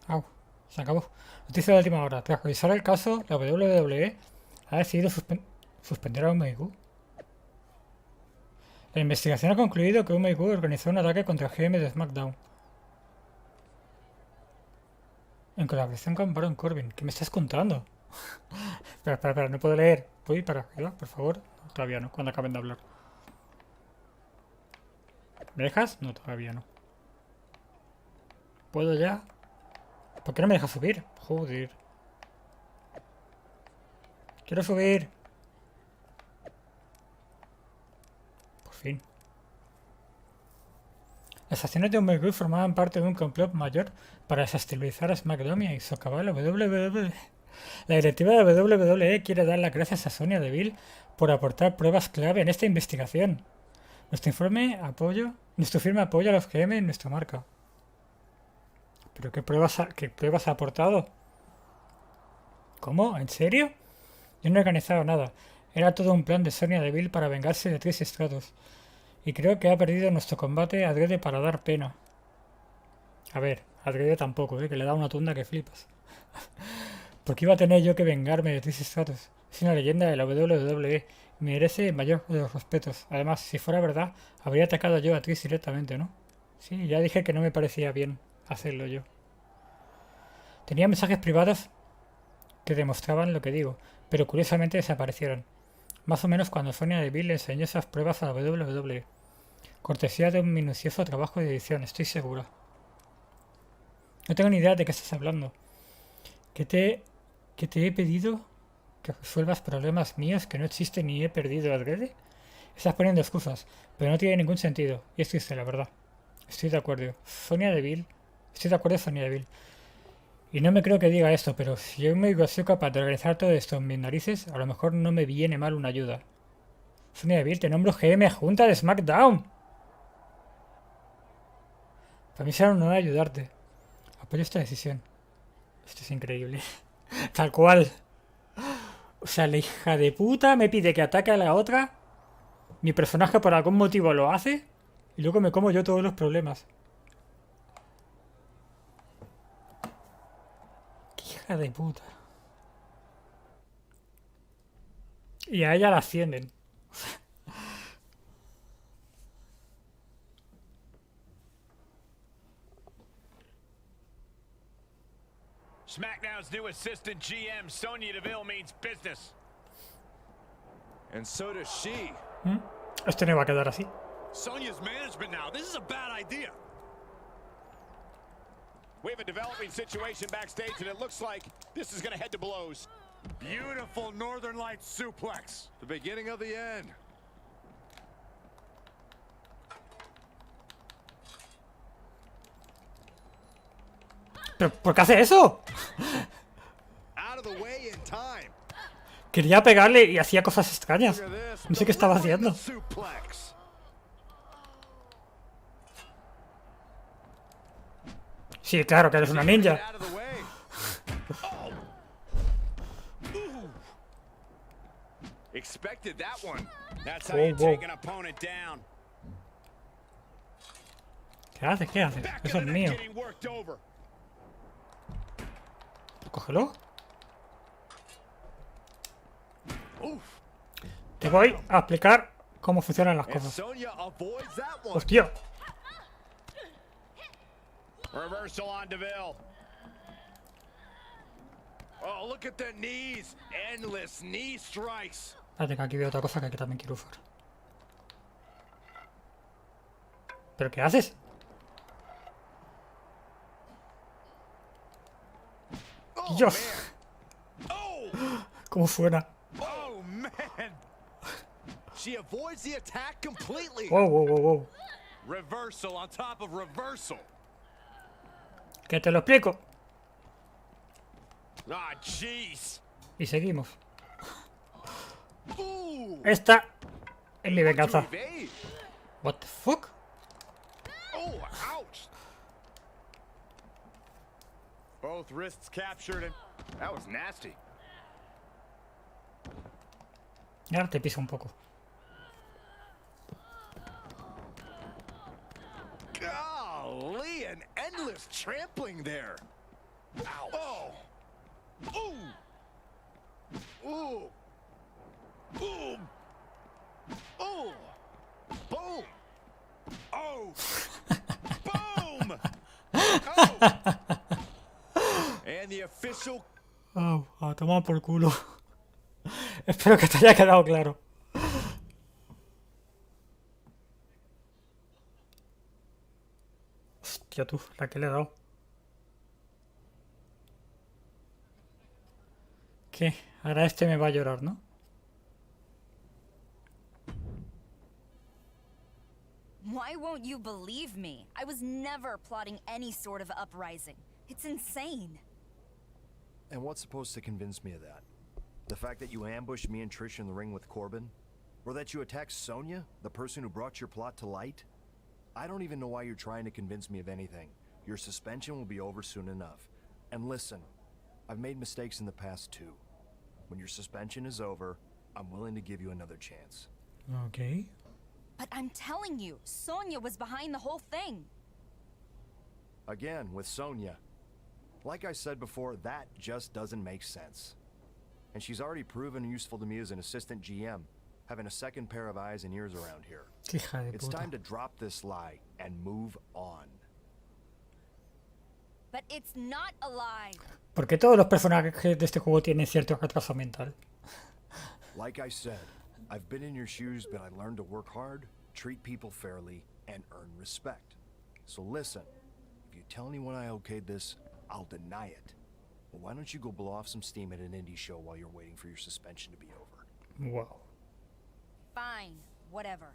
Au, se acabó. Noticia de última hora. Tras revisar el caso, la WWE ha decidido suspender a UMIQ. La investigación ha concluido que UMIQ organizó un ataque contra el GM de SmackDown. En colaboración con Baron Corbin. ¿Qué me estás contando? espera, no puedo leer. ¿Puedo ir para arriba, por favor? No, todavía no, cuando acaben de hablar. ¿Me dejas? No, todavía no. ¿Puedo ya? ¿Por qué no me dejas subir? Joder. Quiero subir. Por fin. Las acciones de UMIQ formaban parte de un complot mayor para desestabilizar a SmackDown y socavar la WWE. La directiva de WWE quiere dar las gracias a Sonya Deville por aportar pruebas clave en esta investigación. Nuestro firme apoyo a los GM en nuestra marca. ¿Pero qué pruebas ha aportado? ¿Cómo? ¿En serio? Yo no he organizado nada. Era todo un plan de Sonya Deville para vengarse de Trish Stratus. Y creo que ha perdido nuestro combate adrede para dar pena. A ver, adrede tampoco, que le da una tunda que flipas. ¿Por qué iba a tener yo que vengarme de Trish Stratus? Es una leyenda de la WWE. Me merece el mayor de los respetos. Además, si fuera verdad, habría atacado yo a Trish directamente, ¿no? Sí, ya dije que no me parecía bien hacerlo yo. Tenía mensajes privados que demostraban lo que digo, pero curiosamente desaparecieron. Más o menos cuando Sonya Deville le enseñó esas pruebas a la WWE. Cortesía de un minucioso trabajo de edición, estoy seguro. No tengo ni idea de qué estás hablando. ¿Que te he pedido que resuelvas problemas míos que no existen ni he perdido adrede? Estás poniendo excusas, pero no tiene ningún sentido. Y es triste, la verdad. Estoy de acuerdo. Sonya Deville. Estoy de acuerdo, Sonya Deville. Y no me creo que diga esto, pero si yo me soy capaz de organizar todo esto en mis narices, a lo mejor no me viene mal una ayuda. Sonya Deville, te nombro GM Junta de SmackDown. Para mí será un honor ayudarte. Apoyo esta decisión. Esto es increíble. Tal cual. O sea, la hija de puta me pide que ataque a la otra. Mi personaje por algún motivo lo hace. Y luego me como yo todos los problemas. Qué hija de puta. Y a ella la ascienden. SmackDown's new assistant GM, Sonya Deville, means business. And so does she. Esto no va a quedar así. Sonya's management now. This is a bad idea. We have a developing situation backstage, and it looks like this is going to head to blows. Beautiful Northern Lights suplex. The beginning of the end. ¿Pero por qué hace eso? Out of the way in time. Quería pegarle y hacía cosas extrañas. No sé qué estaba haciendo. Suplex. Sí, claro que eres una ninja. Out of the way. Oh. Ooh. Expected that one. That's how you Whoa, whoa. take an opponent down. ¿Qué haces? ¿Qué haces? Back Eso of es the mío. neck getting worked over. Cógelo. Oof. Te voy a explicar cómo funcionan las And cosas. Sonya avoids that one. Hostia. Reversal on Deville. Oh, look at the knees. Endless knee strikes. Espérate que aquí veo otra cosa que también quiero usar. ¿Pero qué haces? Oh, Dios. man. Oh. ¿Cómo suena? Oh, man. She avoids the attack completely. Wow, wow, wow, wow. Reversal on top of reversal. Que te lo explico. Ah, jeez. Y seguimos. Ooh. Esta es mi To venganza. evade. What the fuck? Oh, ouch. Both wrists captured and That was nasty. Y ahora te piso un poco. Golly, an endless trampling there. Ow. Oh. Ooh. Ooh. Boom. Oh. Boom. oh, Boom. Oh. And the official. Oh, a tomar por culo. Espero que te haya quedado claro. Hostia tú, la que le he dado. ¿Qué? Ahora este me va a llorar, ¿no? Why won't you believe me? I was never plotting any sort of uprising. It's insane. And what's supposed to convince me of that? The fact that you ambushed me and Trish in the ring with Corbin? Or that you attacked Sonya, the person who brought your plot to light? I don't even know why you're trying to convince me of anything. Your suspension will be over soon enough. And listen, I've made mistakes in the past too. When your suspension is over, I'm willing to give you another chance. Ok. But I'm telling you, Sonya was behind the whole thing. Again, with Sonya. Like I said before, that just doesn't make sense. And she's already proven useful to me as an assistant GM, having a second pair of eyes and ears around here. Hija de It's puta. time to drop this lie and move on. But it's not a lie. ¿Por qué todos los personajes de este juego tienen cierto retraso mental? Like I said, I've been in your shoes, but I learned to work hard, treat people fairly, and earn respect. So listen, if you tell anyone I okayed this, I'll deny it. But why don't you go blow off some steam at an indie show while you're waiting for your suspension to be over? Wow. Fine, whatever.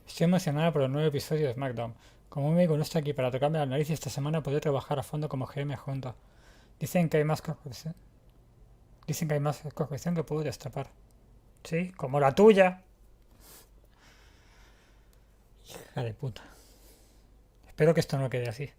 Estoy emocionada por el nuevo episodio de SmackDown. Como un amigo no está aquí para tocarme la nariz y esta semana podré trabajar a fondo como GM juntos. Dicen que hay más corrupción. Dicen que hay más corrupción que puedo destapar. Sí, como la tuya. Hija de puta. Espero que esto no quede así.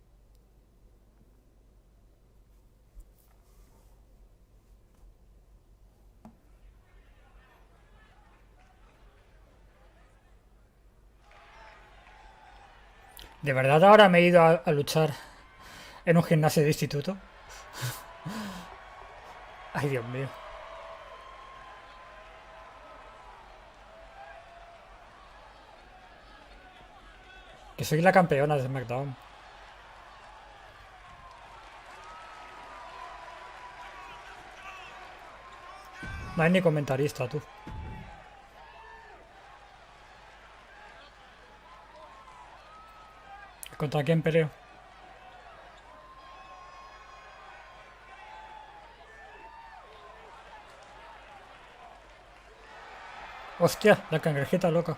¿De verdad ahora me he ido a luchar en un gimnasio de instituto? Ay, Dios mío. Que soy la campeona de SmackDown. No hay ni comentarista, tú. ¿Contra quién peleo? Hostia, la cangrejita loca.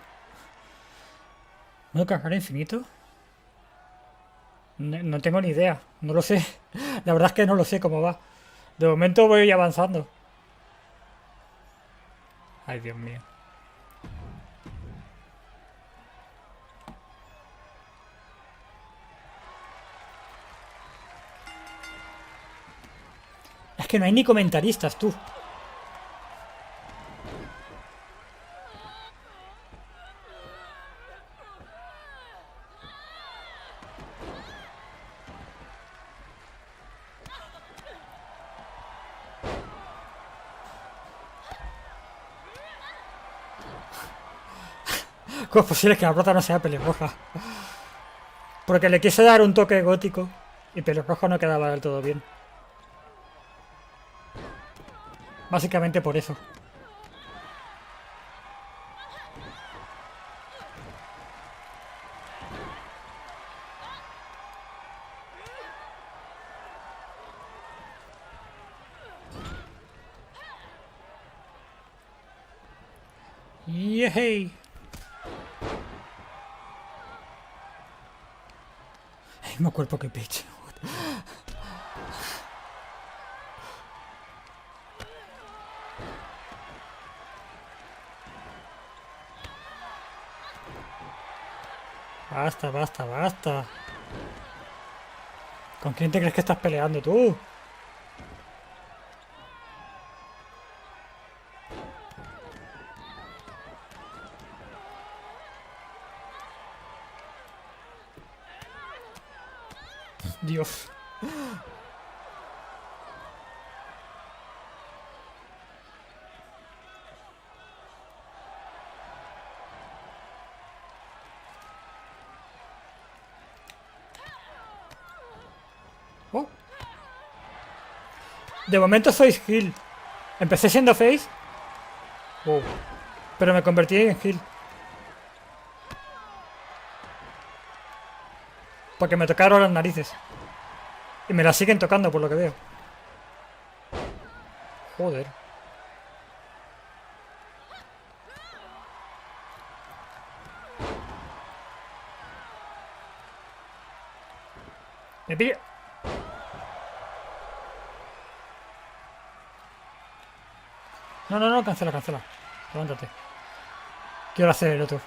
¿No cangrejo infinito? No tengo ni idea, no lo sé. La verdad es que no lo sé cómo va. De momento voy avanzando. Ay, Dios mío. Es que no hay ni comentaristas, tú. ¿Cómo es posible que la prota no sea pelirroja? Porque le quise dar un toque gótico y pelirroja no quedaba del todo bien. Básicamente por eso. ¡Yehey! El mismo cuerpo que Peach. Basta, basta, basta. ¿Con quién te crees que estás peleando tú? Dios. Oh. De momento sois Hill. Empecé siendo Face. Wow. Pero me convertí en Hill. Porque me tocaron las narices. Y me las siguen tocando por lo que veo. Joder. Me pilla. No, no, no, cancela, cancela. Levántate. Quiero hacer el otro.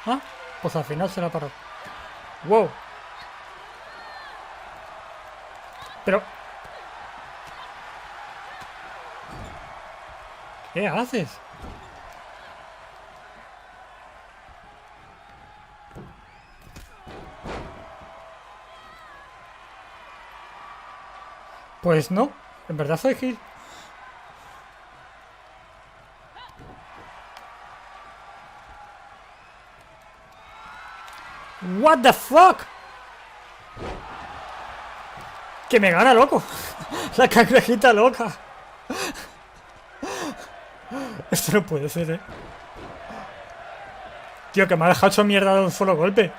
Ah, pues al final se la paró. Wow. Pero... ¿Qué haces? Pues no, en verdad soy Gil. What the fuck? Que me gana, loco. La cangrejita loca. Esto no puede ser, Tío, que me ha dejado hecho mierda de un solo golpe.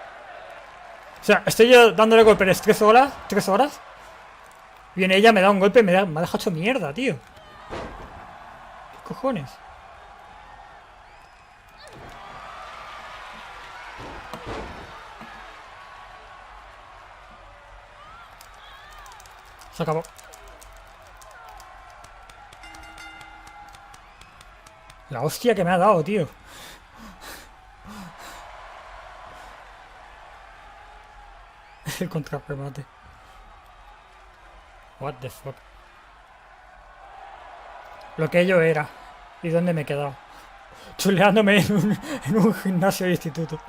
O sea, estoy yo dándole golpes 3 horas. 3 horas. Viene ella, me da un golpe y me ha dejado hecho mierda, tío. ¿Qué cojones? Se acabó. La hostia que me ha dado, tío. El contrarremate. What the fuck. Lo que yo era. ¿Y dónde me he quedado? Chuleándome en un gimnasio de instituto.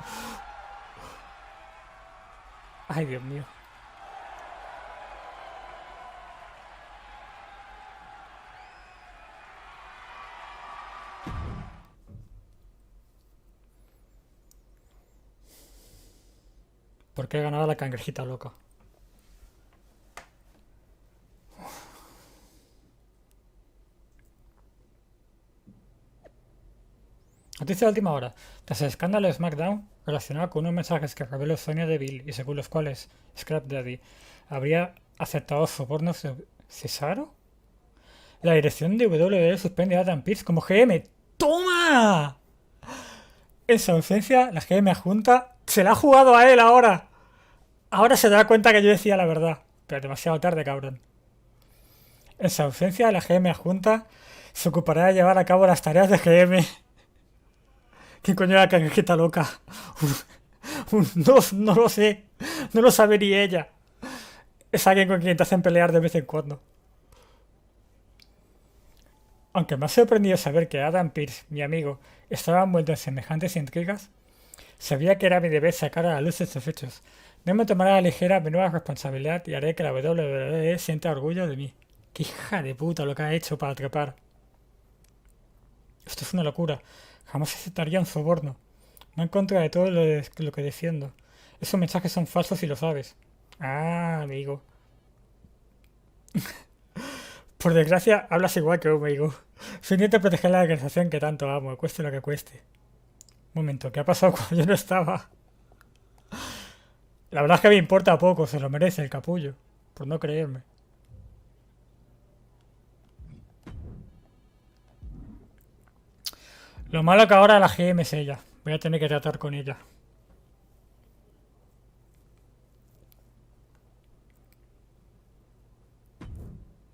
Ay, Dios mío. ¿Por qué he ganado la cangrejita loca? Noticia de última hora. Tras el escándalo de SmackDown, relacionado con unos mensajes que reveló Sonia Deville y según los cuales Scrap Daddy habría aceptado sobornos de Cesaro, la dirección de WWE suspende a Adam Pearce como GM. ¡Toma! En su ausencia, la GM adjunta se la ha jugado a él ahora. Ahora se da cuenta que yo decía la verdad. Pero demasiado tarde, cabrón. En su ausencia, la GM adjunta se ocupará de llevar a cabo las tareas de GM. ¿Quién coño era la cangrejita loca? No lo sé. No lo sabe ni ella. Es alguien con quien te hacen pelear de vez en cuando. Aunque me ha sorprendido saber que Adam Pearce, mi amigo, estaba envuelto en semejantes intrigas, sabía que era mi deber sacar a la luz estos hechos. No me tomaré a la ligera mi nueva responsabilidad y haré que la WWE sienta orgullo de mí. ¡Qué hija de puta lo que ha hecho para trepar! Esto es una locura. Jamás aceptaría un soborno. No en contra de todo lo que defiendo. Esos mensajes son falsos y lo sabes. Ah, amigo. Por desgracia, hablas igual que un amigo. Soy intento proteger la organización que tanto amo, cueste lo que cueste. Un momento, ¿qué ha pasado cuando yo no estaba? La verdad es que me importa poco, se lo merece el capullo. Por no creerme. Lo malo que ahora la GM es ella. Voy a tener que tratar con ella.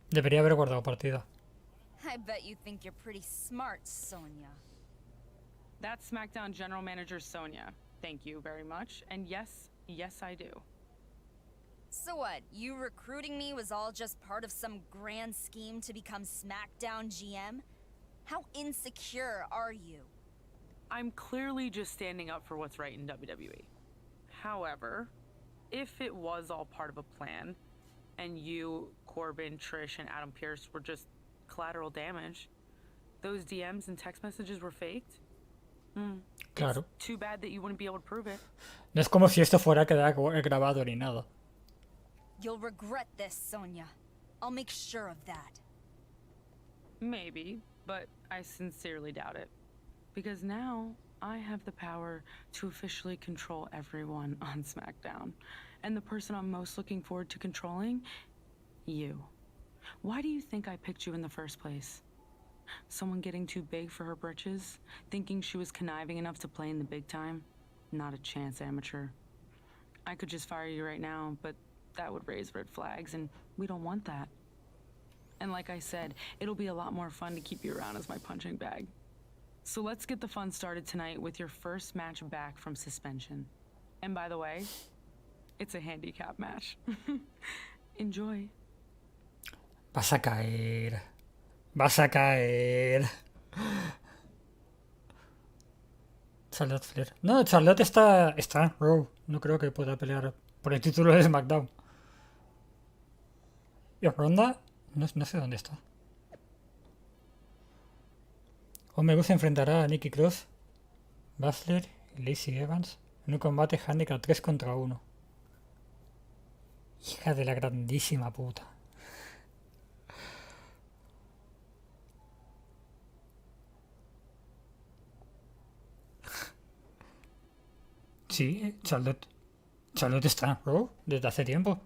Debería haber guardado partida. I bet you think you're pretty smart, Sonya. That's SmackDown General Manager Sonya. Thank you very much. And yes, I do. So what, you recruiting me was all just part of some grand scheme to become SmackDown GM? How insecure are you? I'm clearly just standing up for what's right in WWE. However, if it was all part of a plan, and you, Corbin, Trish, and Adam Pearce were just collateral damage, those DMs and text messages were faked? Claro. It's too bad that you wouldn't be able to prove it. No es como si esto fuera a quedar grabado ni nada. You'll regret this, Sonya. I'll make sure of that. Maybe, but I sincerely doubt it. Because now, I have the power to officially control everyone on SmackDown. And the person I'm most looking forward to controlling? You. Why do you think I picked you in the first place? Someone getting too big for her britches? Thinking she was conniving enough to play in the big time? Not a chance, amateur. I could just fire you right now, but that would raise red flags, and we don't want that. And like I said, it'll be a lot more fun to keep you around as my punching bag. So let's get the fun started tonight with your first match back from suspension. And by the way, it's a handicap match. Enjoy. Vas a caer. Vas a caer. Charlotte Flair. No, Charlotte está en Raw. No creo que pueda pelear por el título de SmackDown. Y Ronda, no sé dónde está. Omega se enfrentará a Nikki Cross, Baszler y Lacey Evans en un combate handicap 3 contra 1. Hija de la grandísima puta. Sí, Charlotte está en Raw desde hace tiempo.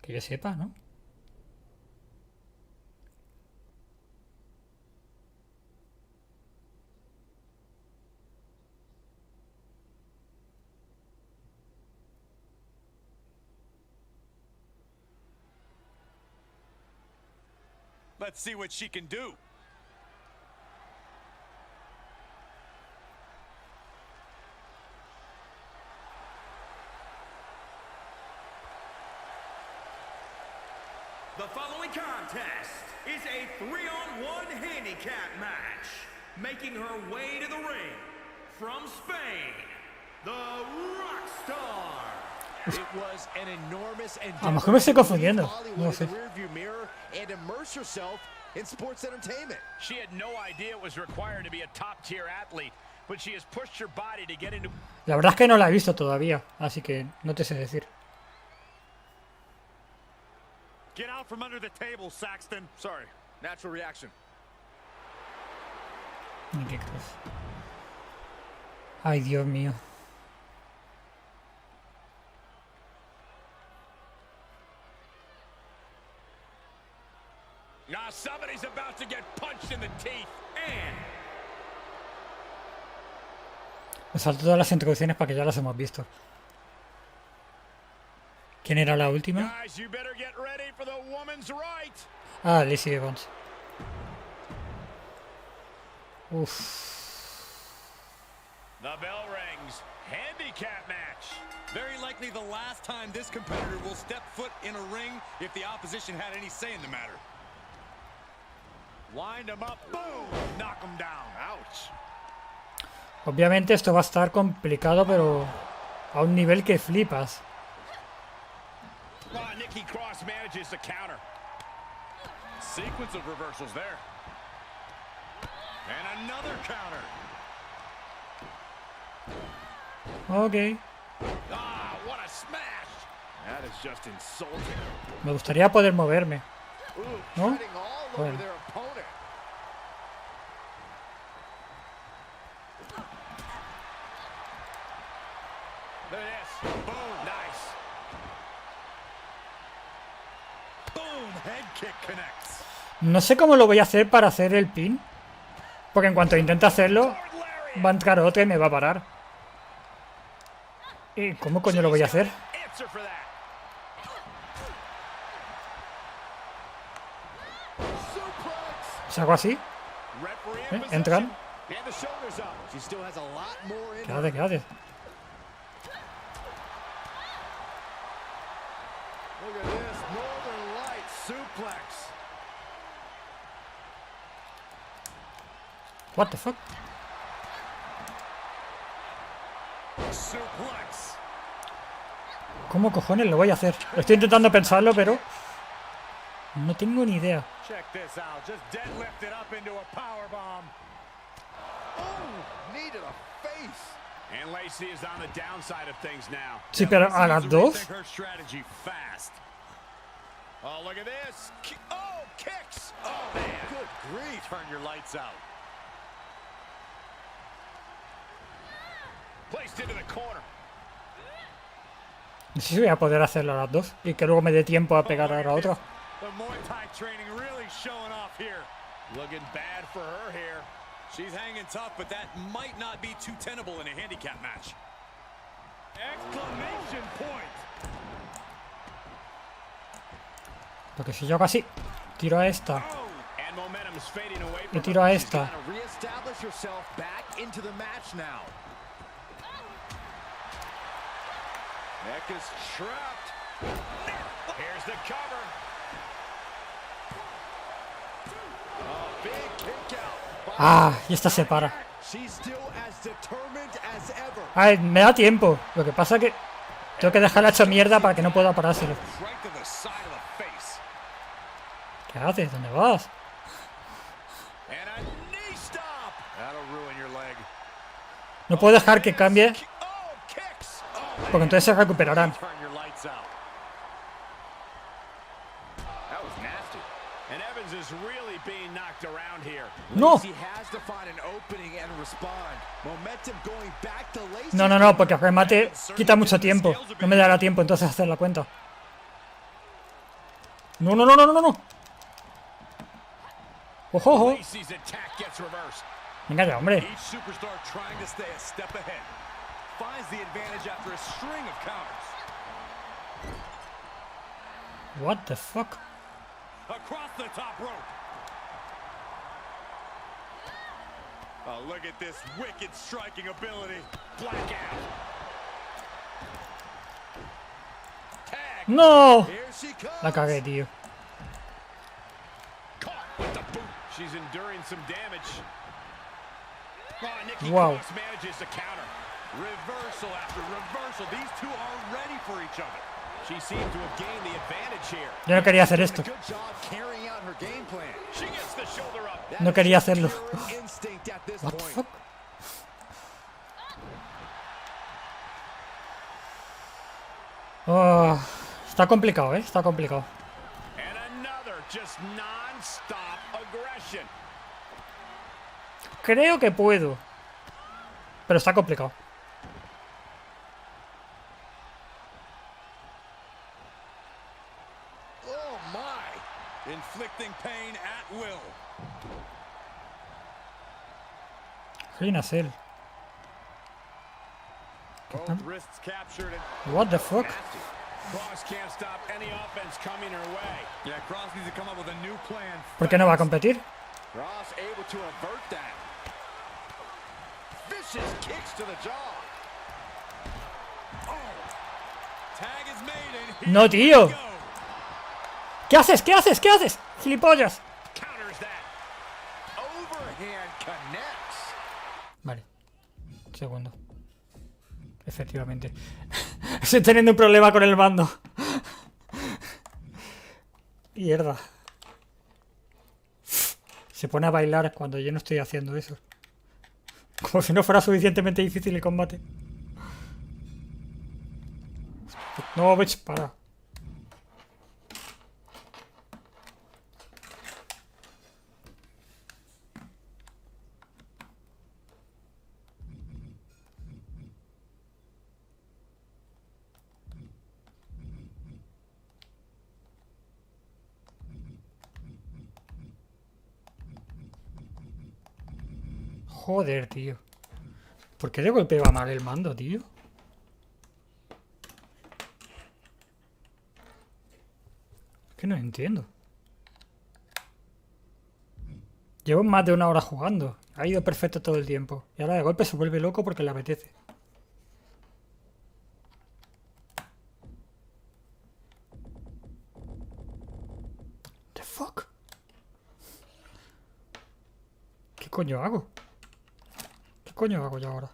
Que yo sepa, ¿no? Let's see what she can do. The following contest is a 3-on-1 handicap match. Making her way to the ring from Spain, the Rockstar. It was an enormous and A lo mejor me estoy confundiendo. No sé. rearview mirror and immerse yourself in sports entertainment. She had no idea it was required to be a top-tier athlete, but she has pushed her body to get into... La verdad es que no la he visto todavía, así que no te sé decir. Get out from under the table, Saxton. Sorry, natural reaction. Ni qué cruz. Ay, Dios mío. Now somebody's about to get punched in the teeth. And Me salto todas las introducciones para que ya las hemos visto. ¿Quién era la última? Guys, you better get ready for the woman's right. Ah, Lacey Evans. Uff. The bell rings. Handicap match. Very likely the last time this competitor will step foot in a ring if the opposition had any say in the matter. Lined him up. Boom. Knock him down. Ouch. Obviamente esto va a estar complicado, pero a un nivel que flipas. Oh, Nikki Cross manages to counter. Sequence of reversals there. And another counter. Ok. Ah, what a smash. That is just insulting. Me gustaría poder moverme. Ooh, ¿No? treading all over Bueno. their opponent. Look at this. Boom. Nice. Boom! Head kick connects. No sé cómo lo voy a hacer para hacer el pin. Porque en cuanto intente hacerlo, va a entrar otro y me va a parar. ¿Y cómo coño lo voy a hacer? Answer for that. ¿Se hago así? Referee in position. ¿Entran? And the shoulders up. She still has a lot more in ¿Qué her. haces? ¿Qué haces? Look at this Northern Light suplex. What the fuck? Suplex. ¿Cómo cojones lo voy a hacer? Estoy intentando pensarlo, pero no tengo ni idea. Check this out. Just deadlifted up into a power bomb. Oh, knee to the face. And Lacey is on the downside of things now. Sí, pero a las dos. Rethink her strategy fast. Oh, look at this. Oh, kicks. Oh, man. Good grief. Turn your lights out. Placed into the corner. No sé si voy a poder hacerlo a las dos y que luego me dé tiempo a pegar a la otra. The Muay Thai training really showing off here. Looking bad for her here. She's hanging tough, but that might not be too tenable in a handicap match. Exclamation point. Porque si yo hago así, tiro a esta And momentum's fading away y from tiro a her. esta. Reestablish yourself back into the match now. Neck is trapped. Here's the cover. Ah, y esta se para. Ay, me da tiempo. Lo que pasa que tengo que dejarla hecha mierda para que no pueda parárselo. ¿Qué haces? ¿Dónde vas? No puedo dejar que cambie, porque entonces se recuperarán. ¡No! No, no, no, porque el remate quita mucho tiempo. No me dará tiempo entonces hacer la cuenta. No, no, no, no, no, no. ¡Ojo, ojo! Venga ya, hombre. What the fuck? Across the top rope. Oh, look at this wicked striking ability. Blackout. Tag. ¡No! La cagué, tío. Caught with the boot. She's enduring some damage. Oh, Nikki Wow. Cross manages to counter. Reversal after reversal. These two are ready for each other. She seemed to have gained the advantage here. Yo no quería hacer esto. She gets the shoulder up. No quería hacerlo. What the fuck? Oh, está complicado, está complicado. And another just non-stop aggression. Creo que puedo. Pero está complicado. Oh my! Inflicting pain at will. Ginasel. Both wrists captured and What the fuck? Cross can't stop any offense coming her way. Yeah, Cross needs to come up with a new plan. ¿Por qué no va a competir? Cross able to avert that. Vicious kicks to the jaw. Oh. Tag is made and here No, tío. we go. ¿Qué haces? ¿Qué haces? ¿Qué haces? ¡Gilipollas! Counters that. Overhand connects. Vale. Un segundo. Efectivamente. Estoy teniendo un problema con el mando. Mierda. Se pone a bailar cuando yo no estoy haciendo eso. Como si no fuera suficientemente difícil el combate. No, bitch, para. Joder, tío. ¿Por qué le golpeaba mal el mando, tío? Es que no entiendo. Llevo más de una hora jugando. Ha ido perfecto todo el tiempo. Y ahora de golpe se vuelve loco porque le apetece. ¿The fuck? ¿Qué coño hago? ¿Qué coño hago yo ahora?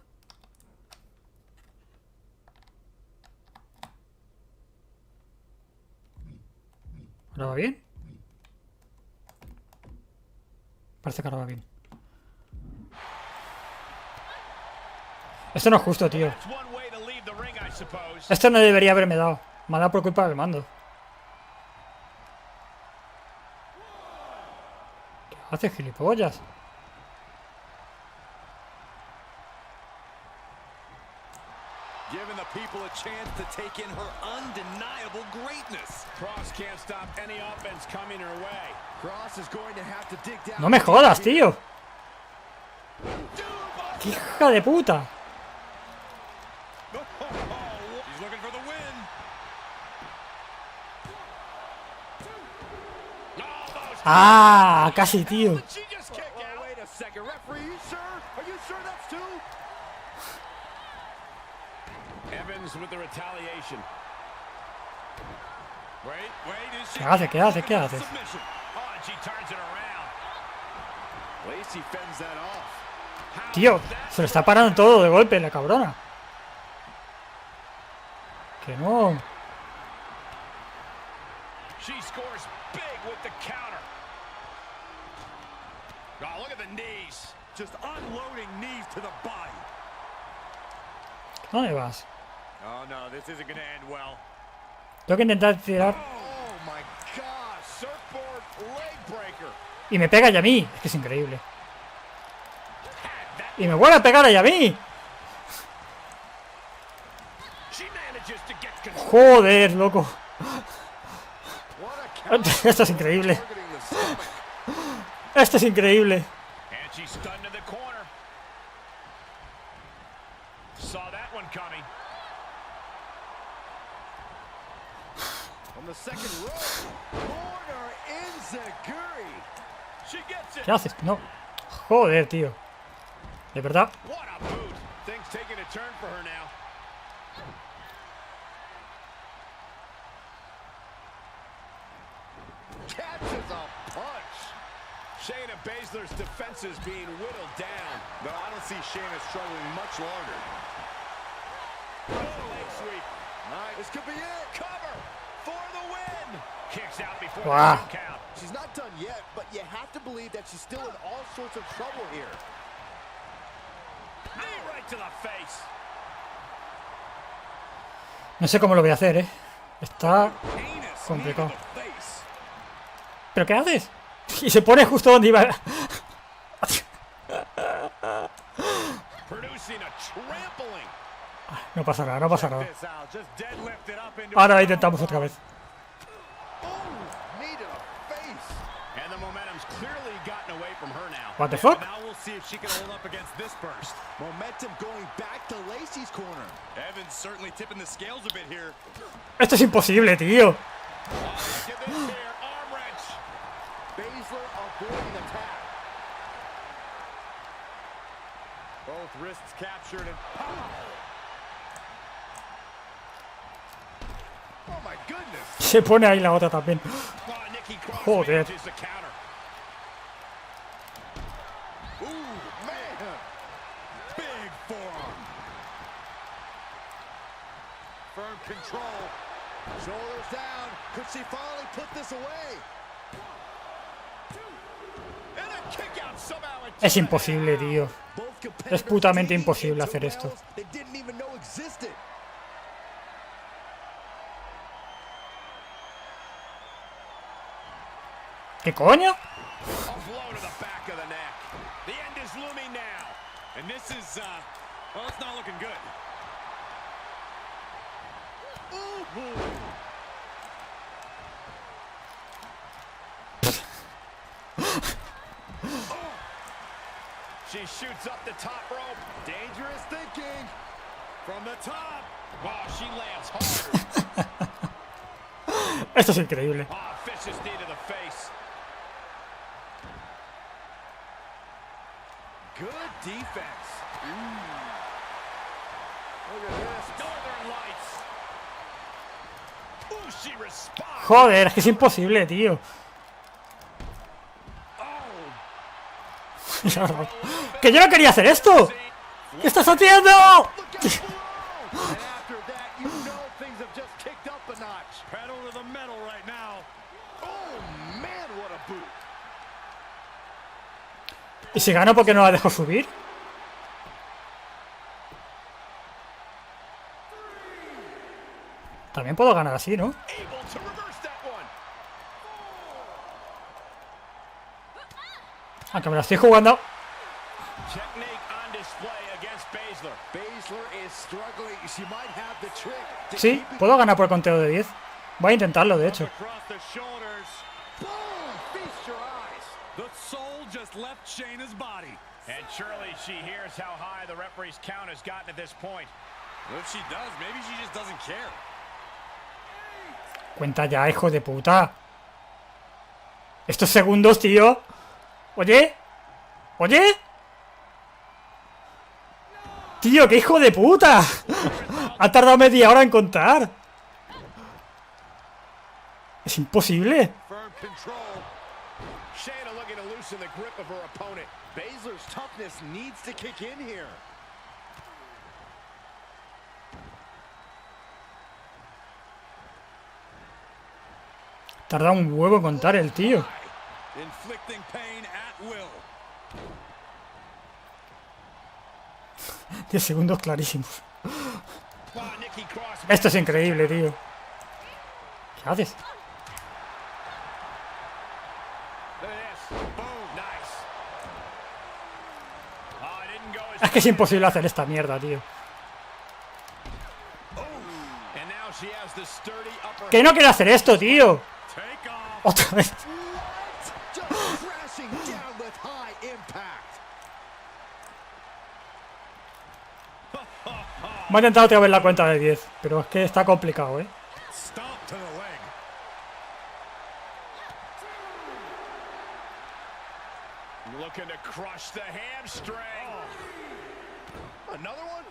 ¿Ahora va bien? Parece que ahora va bien. Esto no es justo, tío. That's one way to leave the ring, I suppose. Esto no debería haberme dado. Me ha dado por culpa del mando. ¿Qué haces, gilipollas? Giving the people a chance to take in her undeniable greatness. Cross can't stop any offense coming her way. Cross is going to have to dig down. No me jodas, tío. ¡Qué hija de puta! She's looking for the win. ¡Ah! Casi, tío. She just kicked out. Wait a second, referee, you sure? Are you sure that's two? Evans with the retaliation. Wait, is she... ¿Qué hace? ¿Qué hace? ¿Qué hace? Submission. Oh, and she turns it around. Lacey fends that off. Tío, se lo está parando todo de golpe, la cabrona. Que no. She scores big with the counter. Oh, look at the knees. Just unloading knees to the body. ¿Dónde vas? Oh no, this isn't going to end well. Tengo que intentar tirar. Oh my God, surfboard leg breaker. Y me pega ya a mí. Es que es increíble. Y me vuelve a pegar a mí. She manages to get control. Joder, loco. What a counter. Esto es increíble. Targeting the stomach. Esto es increíble. And she's stunned in the corner. Saw that one coming. From the second row. Corner Enziguri. She gets it. ¿Qué haces? No. Joder, tío. De verdad. What a boot. Things taking a turn for her now. Catches a punch. Shayna Baszler's defense is being whittled down. No, I don't see Shayna struggling much longer. Leg sweep. Nice. This could be it. Cover for the win. Kicks out before Wow. the count. She's not done yet, but you have to believe that she's still in all sorts of trouble here. Knee right to the face. No sé cómo lo voy a hacer, Está Heinous complicado. knee to the face. ¿Pero qué haces? Y se pone justo donde iba. Producing a trampling. No pasa nada, no pasa nada. This out, just deadlift it up into Ahora a intentamos powerbomb. otra vez. Knee to the face. And the momentum's clearly gotten away from her now. What the fuck? Now we'll see if she can hold up against this burst. Momentum going back to Lacey's corner. Evans certainly tipping the scales a bit here. Esto es imposible, tío. Look at this here, arm wrench. Baszler avoiding the tap. Both wrists captured and oh my goodness. Se pone ahí la otra también. Oh, Nikki Cross Joder. manages the counter. Ooh, man. Big forearm. Firm control. Shoulders down. Could she finally put this away? And a kick out somehow. Es imposible, tío. Es putamente imposible hacer esto. They didn't even know existed. ¿Qué coño? A blow to the back of the neck. The end is looming now. And this is, well, it's not looking good. Ooh. She shoots up the top rope. Dangerous thinking. From the top. Wow, she lands hard. Esto es increíble. Oh, vicious knee to the face. Good defense. Look at this. Northern Lights. Ooh, she responds. Joder, es que es imposible, tío. Oh, ¡Que yo no quería hacer esto! ¿Qué estás haciendo? look at the blow. And after that, you know things have just kicked up a notch. Pedal to the metal right now. Oh, man, what a boot. ¿Y si gano porque no la dejo subir? También puedo ganar así, ¿no? Able to reverse that one. Aunque me la estoy jugando. Technique on display against Baszler. Baszler is struggling. She might have the trick to Sí, keep it puedo ganar por conteo de 10. Voy a intentarlo, de hecho. across the shoulders. Boom! Feast your eyes. The soul just left Shayna's body. And surely she hears how high the referee's count has gotten at this point. Well, if she does, maybe she just doesn't care. Cuenta ya, hijo de puta. Estos segundos, tío. Oye. Oye. Tío, qué hijo de puta. Ha tardado media hora en contar. Es imposible. Firm control. Shayna looking to loosen the grip of her opponent. Baszler's toughness needs to kick in here. Tarda un huevo en contar el tío. Inflicting pain at will. 10 segundos clarísimos. Esto es increíble, tío. ¿Qué haces? Es que es imposible hacer esta mierda, tío. Que no quiero hacer esto, tío. Otra vez. Me ha intentado otra vez la cuenta de 10, pero es que está complicado, ¿eh? Looking to crush the hamstring. Another one?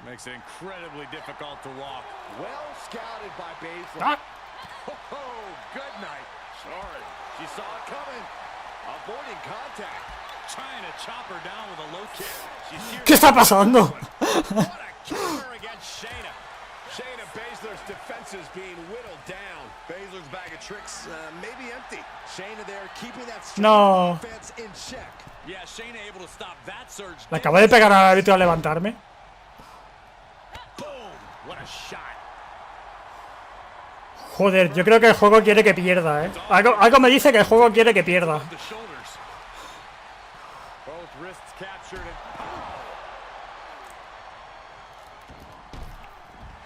Makes it incredibly difficult to walk. Well scouted by Baszler. Ah. Oh, good night. Sorry. She saw it coming. Avoiding contact. Trying to chop her down with a low kick. ¿Qué está pasando? What a counter against Shayna. Shayna Baszler's defenses being whittled down. Baszler's bag of tricks may be empty. Shayna there keeping that No. defense in check. Yeah, Shayna able to stop that surge. Le acabo de pegar al árbitro al levantarme. Boom. What a shot. Joder, yo creo que el juego quiere que pierda, ¿eh? Algo me dice que el juego quiere que pierda. The shoulders. Both wrists captured and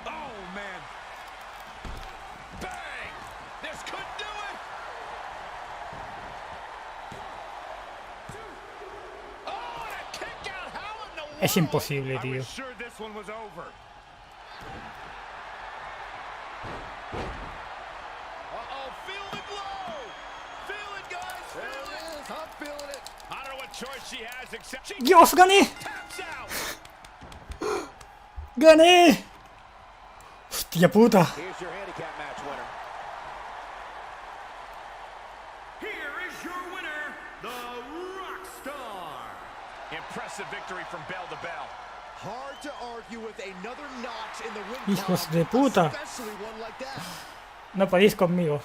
oh man. Bang! This could do it. Oh, and a kick out. How in the world? Es imposible, I tío. was sure this one was over. Uh-oh, feel the glow. Feel it, guys. Feel it. I'm feeling it. I don't know what choice she has except she ¡Dios, gané! taps out. ¡Gané! ¡Hostia puta! Here's your handicap match winner. Here is your winner, the Rockstar. Impressive victory from bell to bell. Hard to argue with another notch in the win Hijos column, de puta. especially one like that. No podéis conmigo.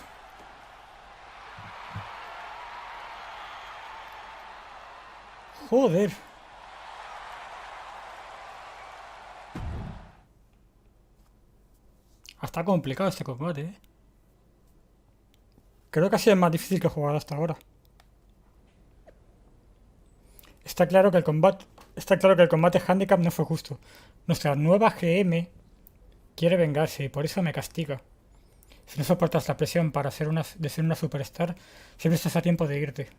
Joder. Está complicado este combate, ¿eh? Creo que ha sido el más difícil que he jugado hasta ahora. Está claro que el combate handicap no fue justo. Nuestra nueva GM quiere vengarse y por eso me castiga. Si no soportas la presión para ser de ser una superstar, siempre estás a tiempo de irte.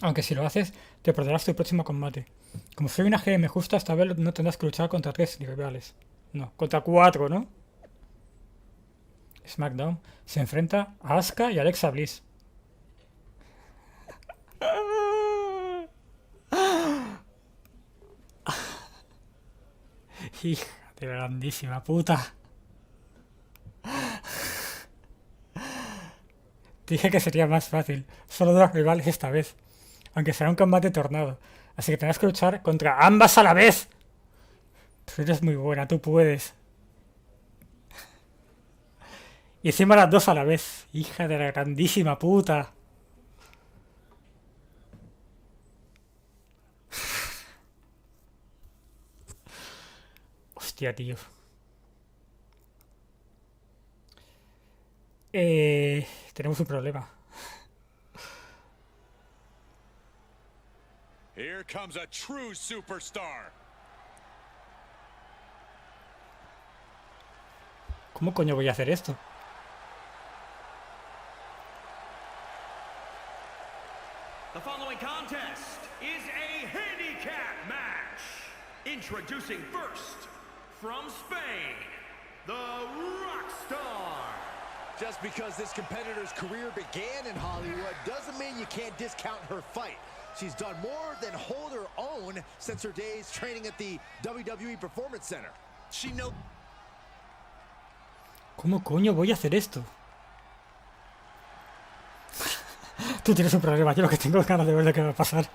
Aunque si lo haces, te perderás tu próximo combate. Como soy una GM justa, esta vez no tendrás que luchar contra 3 rivales. No, contra 4, ¿no? SmackDown se enfrenta a Asuka y Alexa Bliss. Hija de grandísima puta. Dije que sería más fácil. Solo 2 rivales esta vez. Aunque será un combate tornado. Así que tendrás que luchar contra ambas a la vez. Pero eres muy buena, tú puedes. Y encima las 2 a la vez. Hija de la grandísima puta. Hostia, tío. Tenemos un problema. Here comes a true superstar. ¿Cómo coño voy a hacer esto? The following contest is a handicap match. Introducing first, from Spain, the Rockstar. Just because this competitor's career began in Hollywood doesn't mean you can't discount her fight. She's done more than hold her own since her days training at the WWE Performance Center. She knows. ¿Cómo coño voy a hacer esto? Tú tienes un problema, yo lo que tengo ganas de ver lo que va a pasar.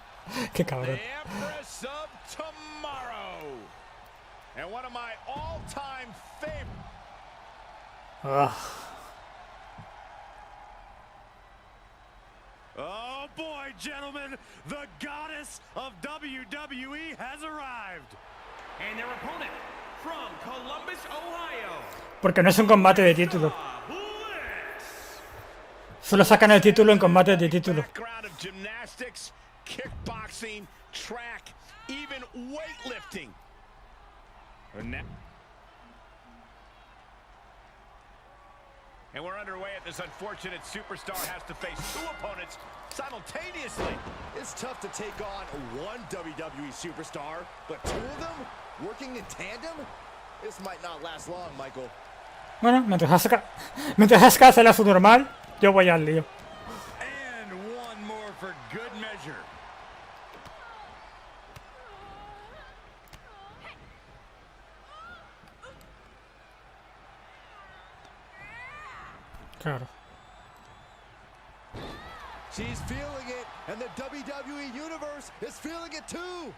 Qué cabrón. The Empress of Tomorrow. And one of my all-time favorites. Ah. Oh boy, gentlemen, the goddess of WWE has arrived. And their opponent from Columbus, Ohio. Porque no es un combate de título. Solo sacan el título en combate de título. Background of gymnastics, kickboxing, track, even weightlifting. And we're underway at this unfortunate superstar has to face two opponents simultaneously. It's tough to take on one WWE superstar, but two of them working in tandem? This might not last long, Michael. Bueno, mientras Asuka hace la su normal, yo voy al lío. And one more for good measure. Claro. She's feeling it, and the WWE Universe is feeling it too.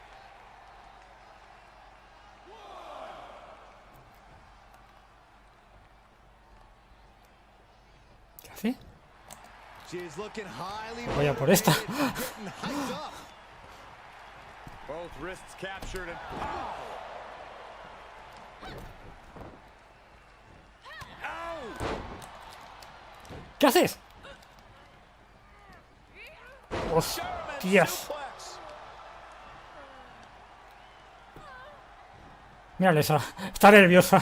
¿Qué hace? She's looking highly Voy a por esta. getting hyped up. Both wrists captured and ¿Qué haces? Hostias. Mírale esa. Está nerviosa.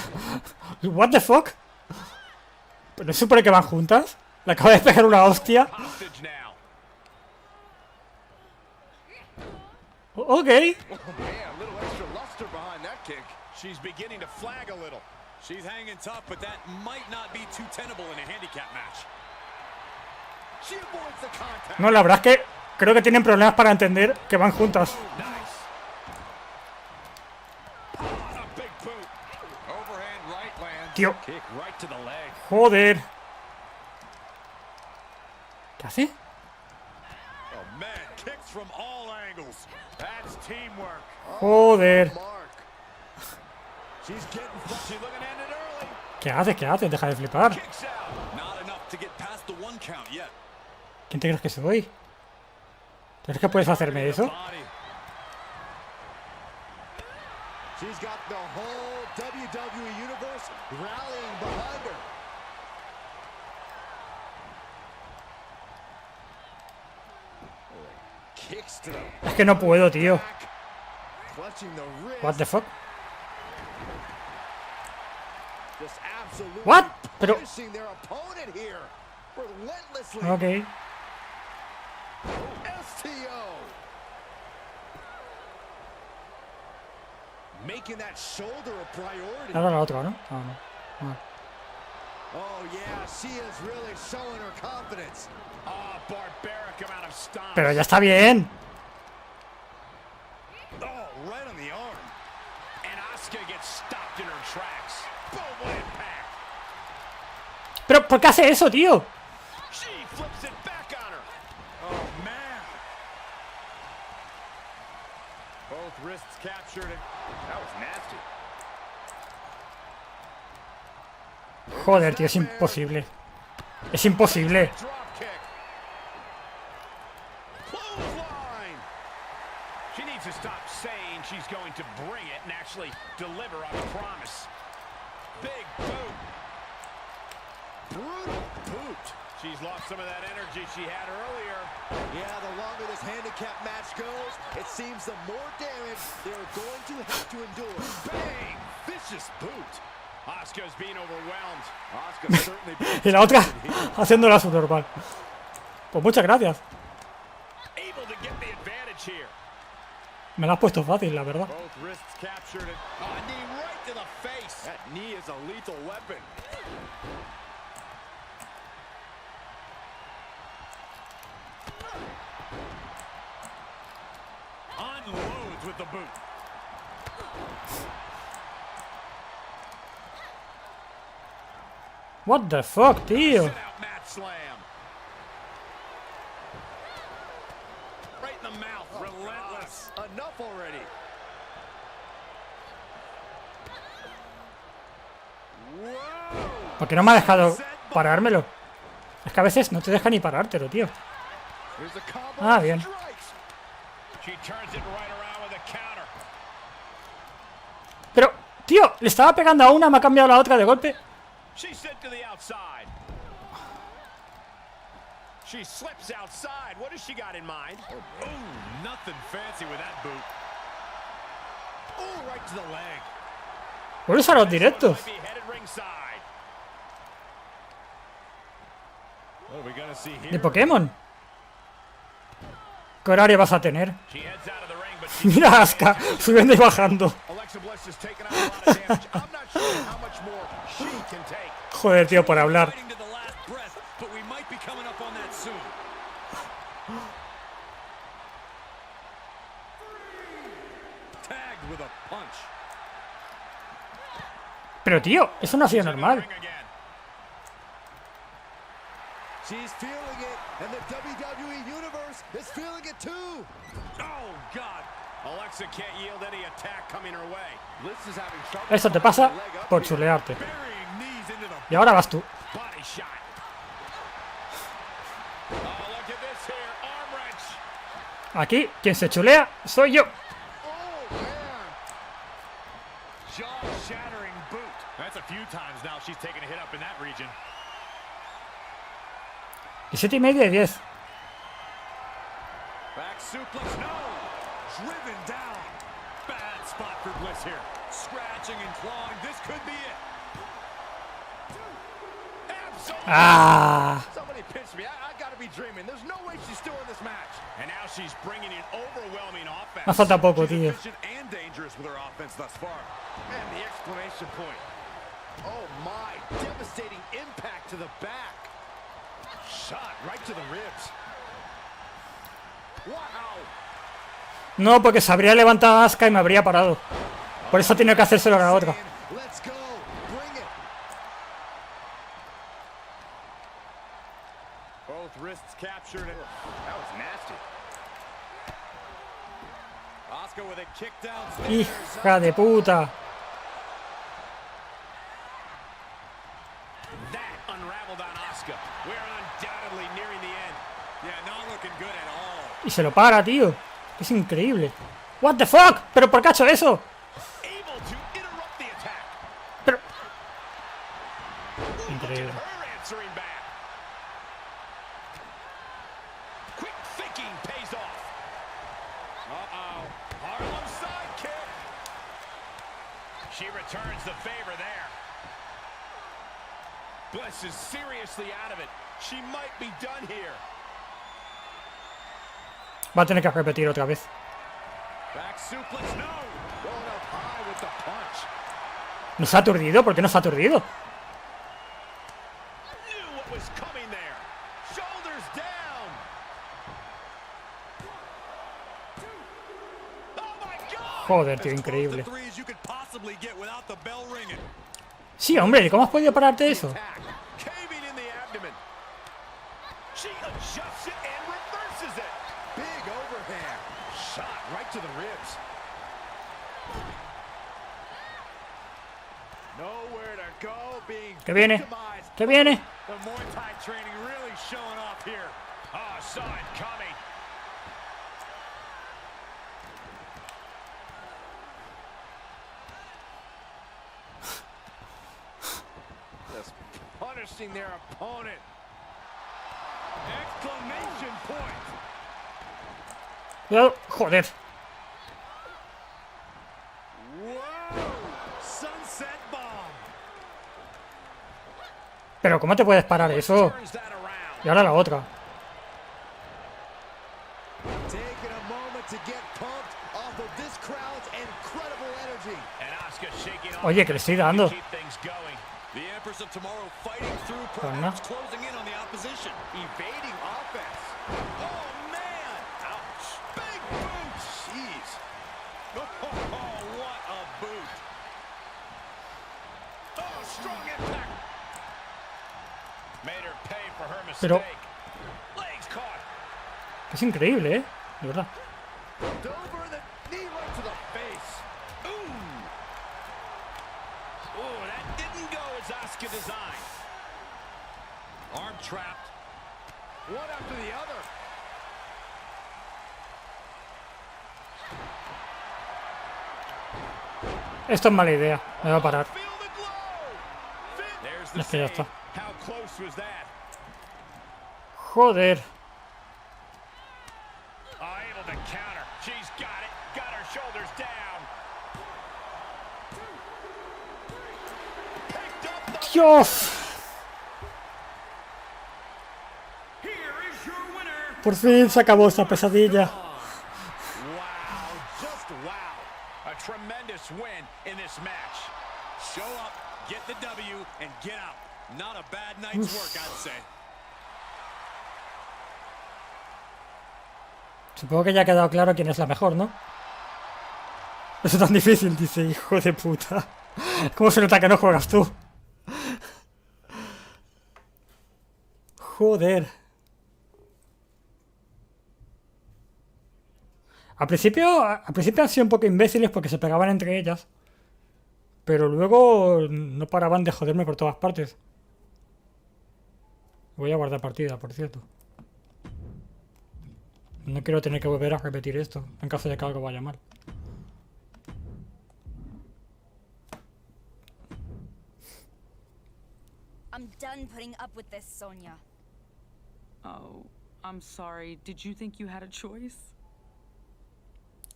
What the fuck? ¿Pero se supone que van juntas? Le acaba de pegar una hostia. Ok. Oh man, a little extra luster behind that kick. She's beginning to flag a little. she's hanging tough, but that might not be too tenable in a handicap match. She avoids the contact. No, la verdad es que creo que tienen problemas para entender que van juntas. Tío. Joder. ¿Qué hace? Oh man, kicks from all angles. That's teamwork. Joder. She's getting she's looking to end it early. ¿Qué haces? ¿Qué haces? Deja de flipar. Kicks out. Not enough to get past the one count yet. ¿Quién te crees que soy? ¿Crees que puedes hacerme eso? She's got the whole WWE Universe rallying behind her. Kicks to the Es que no puedo, tío. clutching the wrist. What the fuck? Just absolutely What? Pero... punishing their opponent here. Relentlessly. Ok. STO. Making that shoulder a priority. Ahora la otra, ¿no? Ah, no. Ah. Oh yeah, she is really showing her confidence. Oh, barbaric amount of stomps. Pero ya está bien. Oh, right on the arm. And Asuka gets stopped in her tracks. Boom, what impact. Pero ¿por qué hace eso, tío? She flips it back on her. Oh man. Both wrists captured it. That was nasty. Joder, tío, es imposible. Es imposible. Drop kick. Clothesline. She needs to stop saying she's going to bring it and actually deliver on the promise. Big boot. Brutal boot. She's lost some of that energy she had earlier. Yeah, the longer this handicap match goes, it seems the more damage they're going to have to endure. Bang! Vicious boot. Asuka's being overwhelmed. Asuka certainly Y la otra haciéndola su normal. Pues muchas gracias. Able to get the advantage here. Me la has puesto fácil, la verdad. Both wrists captured it. Oh, a knee right to the face. That knee is a lethal weapon. Unloads with the boot. What the fuck, tío. Sit out mat slam. ¿Por qué no me ha dejado parármelo? Es que a veces no te deja ni parártelo, tío. Ah, bien. Pero, tío, le estaba pegando a una, me ha cambiado la otra de golpe. She slips outside. What does she got in mind? Oh, nothing fancy with that boot. Oh, right to the leg. Por eso a los directos. Might be headed ringside. What are we gonna see here? De Pokémon. ¿Qué horario vas a tener? She heads out of the ring, but she Mira a Asuka, subiendo y bajando. Alexa Bliss has taken out a lot of damage. I'm not sure how much more she can take. Joder, tío, por hablar. Fighting to the last breath, but we might be coming up on that soon. Tagged with a punch. Pero, tío, eso no ha sido normal. She's feeling it, and the WWE Universe is feeling it too. Oh, God. Alexa can't yield any attack coming her way. Bliss is having trouble. Eso te pasa por chulearte. Burying knees into the Y ahora vas tú. Body shot. Oh, look at this here. Arm wrench. Aquí, quien se chulea, soy yo. Oh, man. jaw-shattering boot. That's a few times now she's taken a hit up in that region. Y 7,5 de 10. Back suplex, no! Driven down. Bad spot for Bliss here. Scratching and clawing. This could be it. Absolutely. Ah. Somebody pinch me. I gotta be dreaming. There's no way she's still in this match. And now she's bringing in overwhelming offense. Me falta poco, She's tío. efficient and dangerous with her offense thus far. And the exclamation point. Oh my, devastating impact to the back. Shot right to the ribs. Wow. No, porque se habría levantado a Asuka y me habría parado. Por eso tiene que hacérselo a la otra. Let's go. Bring it. Both wrists captured. That was nasty. Asuka with a kick down. Hija de puta. That unraveled on Asuka. We're undoubtedly nearing the end. Yeah, not looking good at all. Y se lo para, tío. Es increíble. What the fuck? ¿Pero por qué ha hecho eso? Able to interrupt the attack. Pero... Look at Increíble. her answering back. Quick thinking pays off. Uh-oh. Harlem sidekick. She returns the favor there. Bliss is seriously out of it. She might be done here. Va a tener que repetir otra vez. Back suplex, no. Going up high with the punch. ¿Nos ha aturdido? ¿Por qué nos ha aturdido? Knew what was coming there. Shoulders down. Oh my God. Joder, tío, increíble. Threes you could possibly get without the bell ringing. Sí, hombre, ¿cómo has podido pararte eso? Attack. Caving in the abdomen. She adjusts it and reverses it. Big overhand. Shot right to the ribs. Nowhere to go, being ¿Qué viene? victimized. ¿Qué viene? The Muay Thai training really showing off here. Oh, saw it coming. Just punishing their opponent. Exclamation point. Cuidado. Joder. Whoa! Sunset bomb. Pero ¿cómo te puedes parar eso? Turns that around. Y ahora la otra. Taking a moment to get pumped off of this crowd's incredible energy. And Asuka shaking off. Oye, que le estoy dando. Keep things going. The Empress of Tomorrow fighting through, Pues no. perhaps closing in on the opposition. Evading offense. Oh, man! Ouch. Big boot. Jeez. Oh, what a boot. Oh, strong impact. Made her pay for her mistake. Pero- Legs caught. Es increíble, ¿eh? De verdad. Flipped over the knee right to the face. Ooh. Ooh, that didn't go was Asuka designed? Arm trapped. One after the other. Esto es mala idea. Me va a parar. There's the Es que ya save. está. How close was that? Joder. Able to counter. She's got it. Got her shoulders down. Picked up the... Dios. Here is your winner. Por fin se acabó esta pesadilla. Wow, just wow. A tremendous win in this match. Show up, get the W, and get out. Not a bad night's work, I'd say. Supongo que ya ha quedado claro quién es la mejor, ¿no? Eso es tan difícil, dice, hijo de puta. ¿Cómo se nota que no juegas tú? Joder. Al principio han sido un poco imbéciles porque se pegaban entre ellas. Pero luego no paraban de joderme por todas partes. Voy a guardar partida, por cierto. No quiero tener que volver a repetir esto en caso de que algo vaya mal. I'm done putting up with this, Sonya. Oh, I'm sorry. Did you think you had a choice?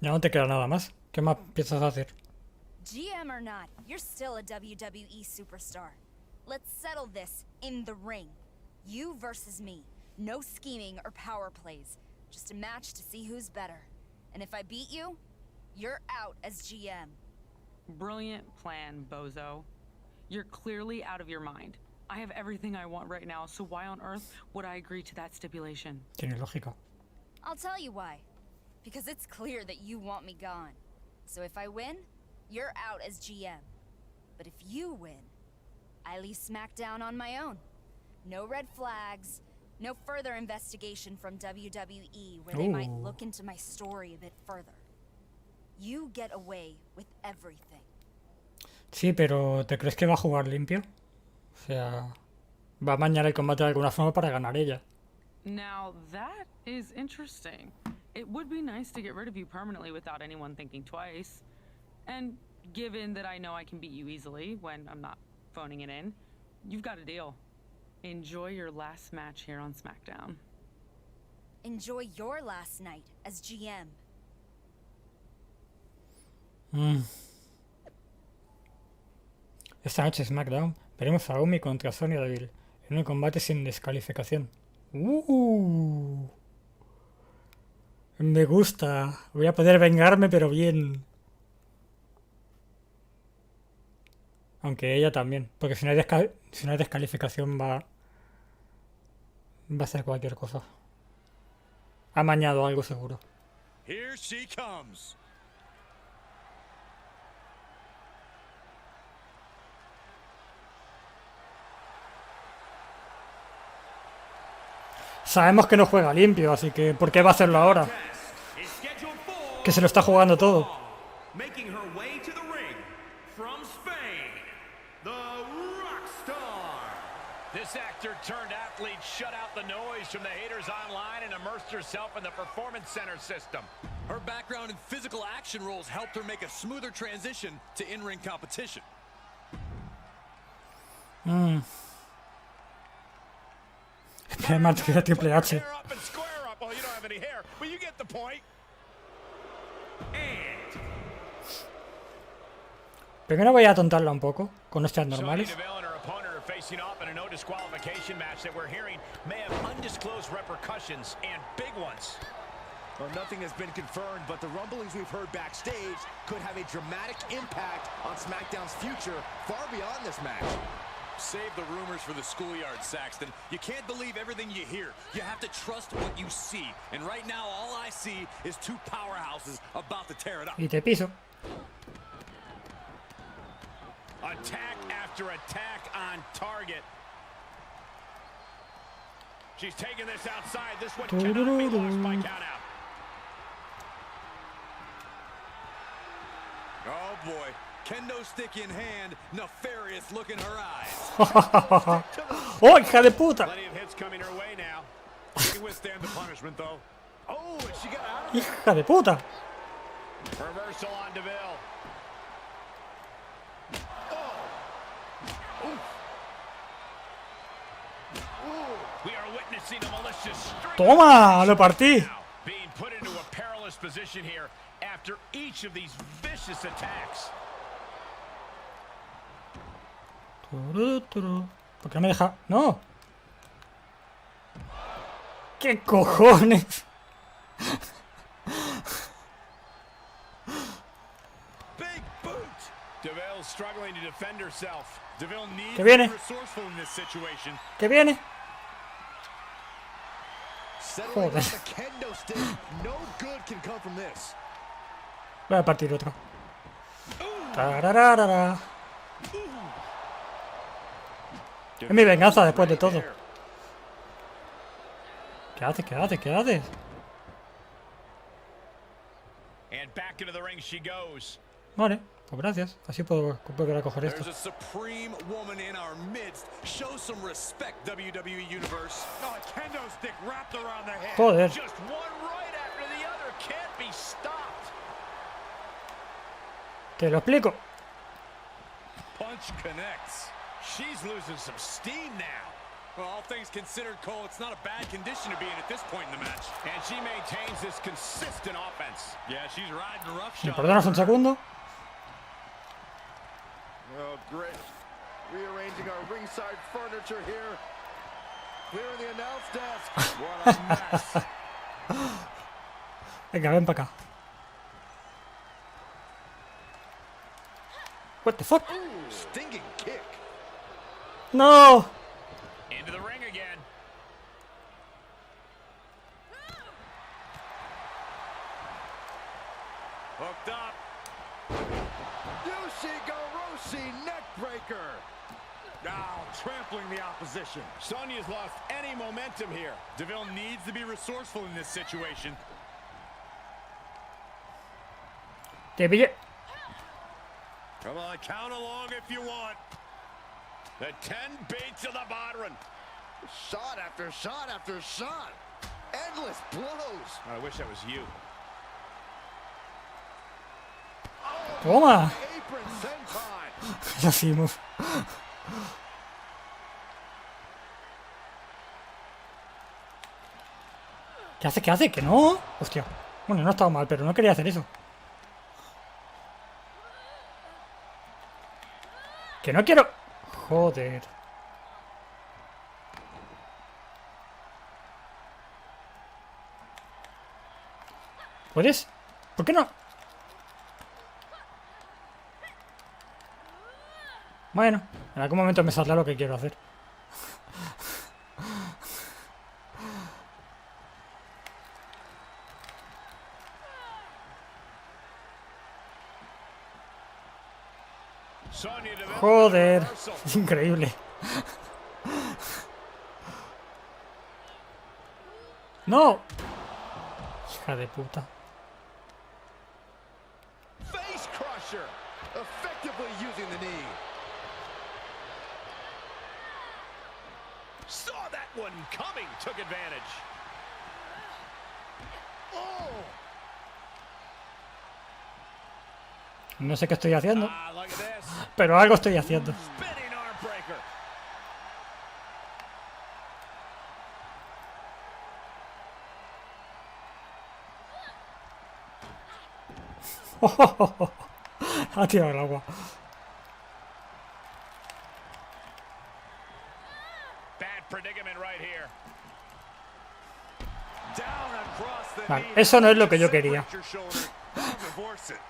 Ya no te queda nada más. ¿Qué más piensas hacer? GM or not, you're still a WWE superstar. Let's settle this in the ring. You versus me. No scheming or power plays. Just a match to see who's better. And if I beat you, you're out as GM. Brilliant plan, bozo. You're clearly out of your mind. I have everything I want right now, so why on earth would I agree to that stipulation? Tiene lógica. I'll tell you why. Because it's clear that you want me gone. So if I win, you're out as GM. But if you win, I leave SmackDown on my own. No red flags, no further investigation from WWE where they might look into my story a bit further. You get away with everything. Sí, pero ¿te crees que va a jugar limpio? O sea, va a mañar el combate de alguna forma para ganar ella. Now that is interesting. It would be nice to get rid of you permanently without anyone thinking twice. And given that I know I can beat you easily when I'm not phoning it in, you've got a deal. Enjoy your last match here on SmackDown. Enjoy your last night as GM. Esta noche SmackDown veremos a Umi contra Sonya Deville en un combate sin descalificación. Me gusta. Voy a poder vengarme, pero bien. Aunque ella también. Porque si no hay descalificación va a hacer cualquier cosa. Ha mañado algo seguro. Here she comes. Sabemos que no juega limpio, así que ¿por qué va a hacerlo ahora? Que se lo está jugando todo. Making her way to the ring from Spain, the Rockstar. This actor turned athlete shut out the noise from the haters online and immersed herself in the Performance Center system. Her background in physical action roles helped her make a smoother transition to in-ring competition. Además que era Triple H. Well, you don't have any hair, but you get the point. Primero voy a atontarla un poco con hostias normales. Sonya Deville and her opponent are facing off in a no disqualification match that we're hearing may have undisclosed repercussions and big ones. Well, nothing has been confirmed, but the rumblings we've heard backstage could have a dramatic impact on SmackDown's future far beyond this match. Save the rumors for the schoolyard, Saxton. You can't believe everything you hear. You have to trust what you see. And right now, all I see is two powerhouses about to tear it up. Y te piso. Attack after attack on target. She's taking this outside. This one cannot be lost by count out. Oh boy, Kendo stick in hand, nefarious look in her eyes. ¡Oh, hija de puta! Plenty of hits coming her way now. She can withstand the punishment, though. Oh, and she got out of it. ¡Hija de puta! Reversal on DeVille. We are witnessing a malicious string. ¡Toma! ¡Lo partí! Now being put into a perilous position here after each of these vicious attacks. Turu, turu. ¿Por qué no me deja? ¡No! ¿Qué cojones? Big boot. DeVille struggling to defend herself. DeVille needs ¿Qué to be viene? resourceful in this situation. ¿Qué viene? Settling Joder. on the kendo stick. No good can come from this. Voy a partir otro. Tarararara. Es mi venganza después de todo. ¿Qué haces? ¿Qué haces? ¿Qué haces? And back into the ring she goes. Vale, pues gracias. Así puedo volver a coger esto. There's a supreme woman in our midst. Show some respect, WWE Universe. Oh, a kendo stick wrapped around the head. Joder. Just one right after the other can't be stopped. Te lo explico. Punch connects. She's losing some steam now. Well, all things considered, Cole, it's not a bad condition to be in at this point in the match. And she maintains this consistent offense. Yeah, she's riding roughshod. ¿Me perdonas un segundo? Oh, great. Rearranging our ringside furniture here. Clearing the announce desk. What a mess. Venga, ven para acá. What the fuck? Ooh, stinging kick. No. Into the ring again. Hooked up. Yushigoroshi neckbreaker. Now trampling the opposition. Sonya's lost any momentum here. DeVille needs to be resourceful in this situation. Te pillé. Come on, count along if you want. The 10 beats of the Bodhrán. Shot after shot after shot. Endless blows. I wish that was you. Toma. Apron senpai. Ya hicimos. ¿Qué hace? ¿Qué hace? ¿Que no? Hostia. Bueno, no ha estado mal, pero no quería hacer eso. Que no quiero... Joder. ¿Puedes? ¿Por qué no? Bueno, en algún momento me saldrá lo que quiero hacer. Joder, es increíble. No. Hija de puta. Face crusher. Effectively using the knee. Saw that one coming. Took advantage. Oh. No sé qué estoy haciendo, Ah, look at this. pero algo estoy haciendo. Spinning arm breaker. Ha tirado el agua. Bad predicament right here. Down across the Vale, knee. eso no es lo que yo quería. Separate your shoulder. Divorce it.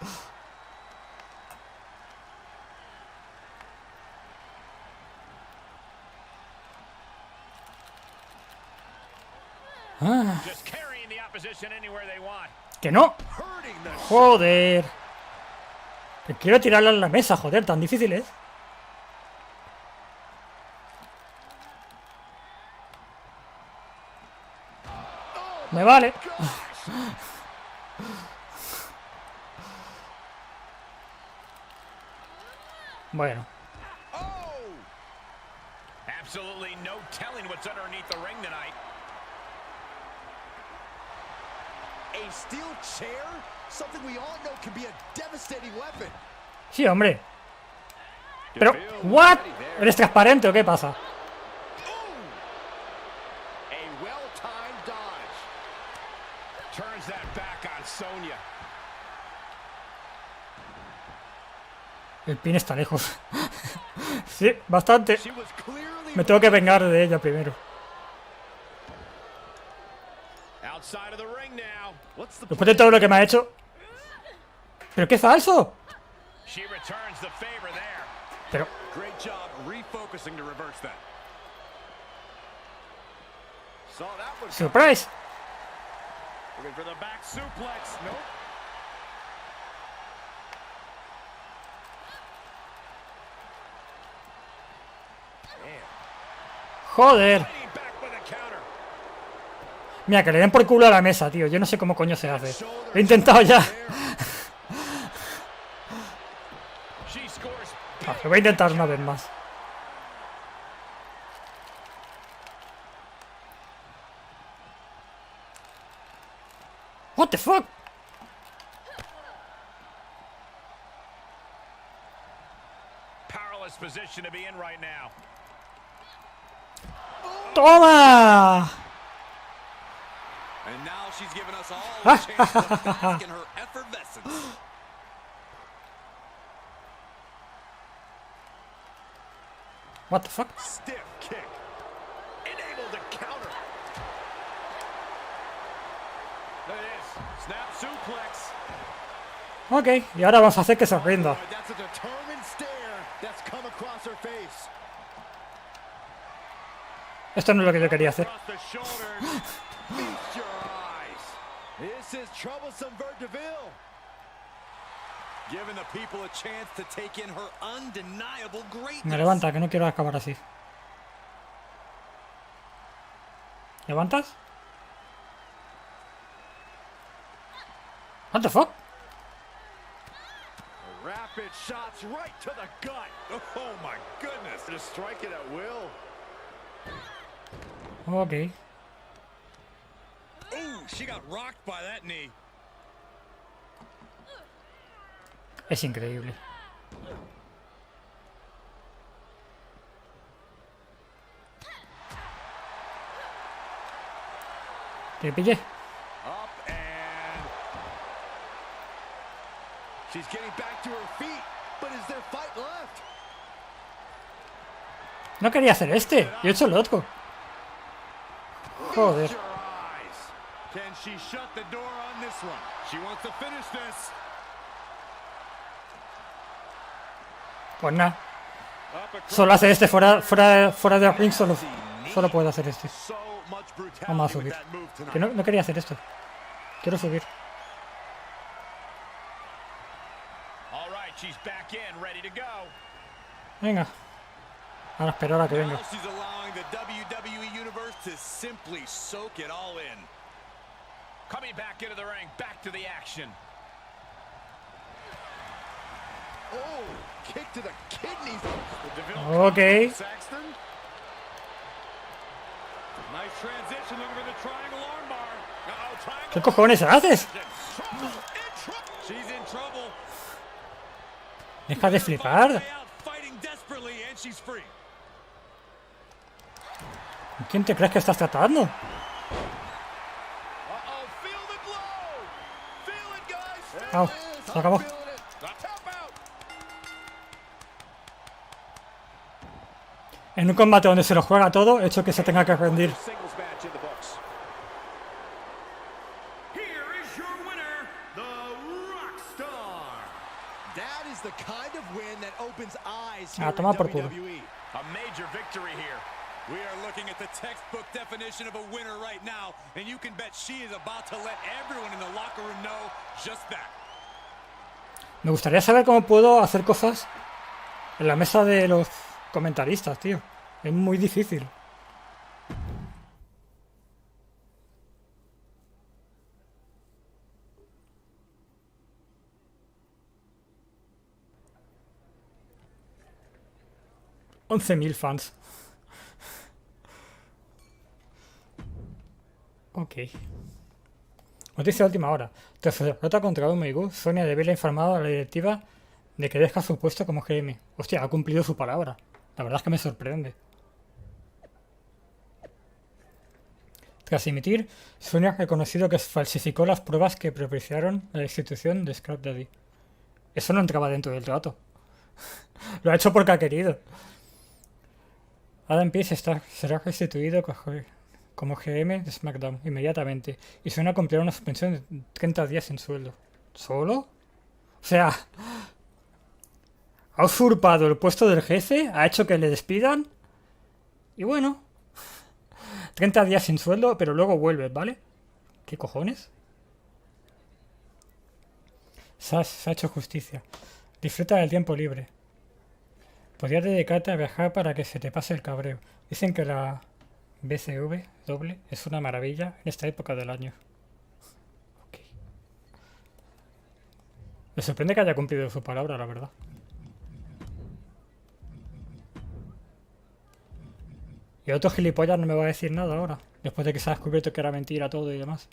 Just carrying the opposition anywhere they want. ¡Que no! Hurting the ¡Joder! Que quiero tirarla en la mesa, joder, tan difícil es. Me vale. Bueno. Absolutely no telling what's underneath the ring tonight. A steel chair? Something we all know can be a devastating weapon. Sí, hombre. Pero, ¿what? ¿Eres transparente o qué pasa? A well-timed dodge. Turns that back on Sonya. El pin está lejos. Sí, bastante. Me tengo que vengar de ella primero. Outside of the ring now. Después de todo lo que me ha hecho. ¿Pero qué falso? She returns the favor there. Pero... Great job refocusing to reverse that. Saw that one. ¡Surprise! Looking for the back suplex. Nope. ¡Joder! Mira, que le den por culo a la mesa, tío. Yo no sé cómo coño se hace. Lo he intentado ya. Lo voy a intentar una vez más. What the fuck? Powerless position to be in right now. ¡Toma! And now she's given us all a chance to bask in her effervescence. What the fuck? Stiff kick. Enabled to counter. There it is. Snap suplex. Ok, y ahora vamos a hacer que se rinda. That's a determined stare that's come across her face. Esto no es lo que yo quería hacer. Across the shoulders. Feast your eyes. This is troublesome Vert DeVille. Giving the people a chance to take in her undeniable greatness. Me levanta, que no quiero acabar así. ¿Levantas? What the fuck? Rapid shots right to the gut. Oh my goodness. Just strike it at will. Ok. Ooh, she got rocked by that knee. Es increíble. Te pillé. Up and She's getting back to her feet, but is there fight left? No quería hacer este. Yo he hecho el otro. Joder. your eyes. Can she shut the door on this one? She wants to finish this. Pues nada. Up across. Solo hace este fuera de ring. Solo puedo hacer este. So much brutality Vamos a with subir. that move tonight. Que no quería hacer esto. Quiero subir. All right, she's back in, ready to go. Venga. Ahora esperar a que venga. Now she's allowing the WWE Universe to simply soak it all in. Coming back into the ring, back to the action. Oh, kick to the kidneys. Ok. Saxton. Nice transition, looking for the triangle armbar. Uh-oh, triangle. ¿Qué cojones haces? She's in trouble. Deja de flipar. Fighting desperately, and she's free. ¿Quién te crees que estás tratando? Uh-oh, feel the blow. Feel it, guys. Au, se acabó. Tap out. En un combate donde se lo juega todo, he hecho que se tenga que rendir. Singles match in the books. Here is your winner, the Rockstar. That is the kind of win that opens eyes Ah, here toma in por culo. WWE. A major victory here. We are looking at the textbook definition of a winner right now, and you can bet she is about to let everyone in the locker room know just that. Me gustaría saber cómo puedo hacer cosas en la mesa de los comentaristas, tío. Es muy difícil. 11.000 fans. Ok. Noticia de última hora. Tras su derrota contra WWE, Sonya debe haber informado a la directiva de que deja su puesto como GM. Hostia, ha cumplido su palabra. La verdad es que me sorprende. Tras emitir, Sonya ha reconocido que falsificó las pruebas que propiciaron la destitución de Scrap Daddy. Eso no entraba dentro del trato. Lo ha hecho porque ha querido. Adam Pearce será restituido como GM de SmackDown inmediatamente y Sonya cumplirá una suspensión de 30 días sin sueldo. ¿Solo? O sea, ha usurpado el puesto del jefe, ha hecho que le despidan y bueno, 30 días sin sueldo, pero luego vuelve, ¿vale? ¿Qué cojones? Se ha hecho justicia. Disfruta del tiempo libre. Podrías dedicarte a viajar para que se te pase el cabreo. Dicen que la BCV doble es una maravilla en esta época del año. Okay. Me sorprende que haya cumplido su palabra, la verdad. Y otro gilipollas no me va a decir nada ahora, después de que se ha descubierto que era mentira todo y demás.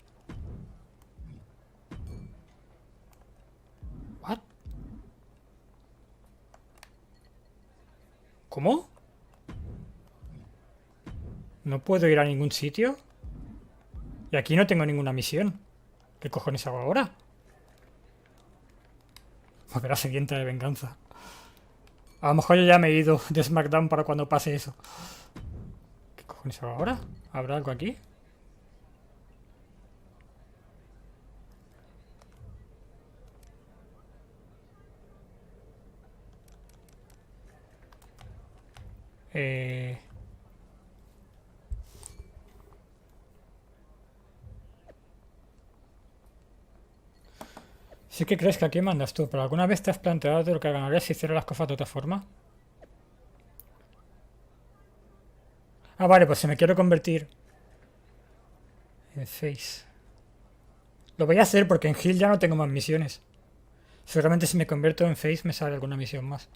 ¿What? ¿Cómo? ¿No puedo ir a ningún sitio? Y aquí no tengo ninguna misión. ¿Qué cojones hago ahora? Volverá sedienta de venganza. A lo mejor yo ya me he ido de SmackDown para cuando pase eso. ¿Qué cojones hago ahora? ¿Habrá algo aquí? Sí que crees que aquí mandas tú, pero ¿alguna vez te has planteado de lo que ganarías si hicieras las cosas de otra forma? Ah, vale, pues si me quiero convertir en Face. Lo voy a hacer porque en Heal ya no tengo más misiones. Seguramente si me convierto en Face me sale alguna misión más.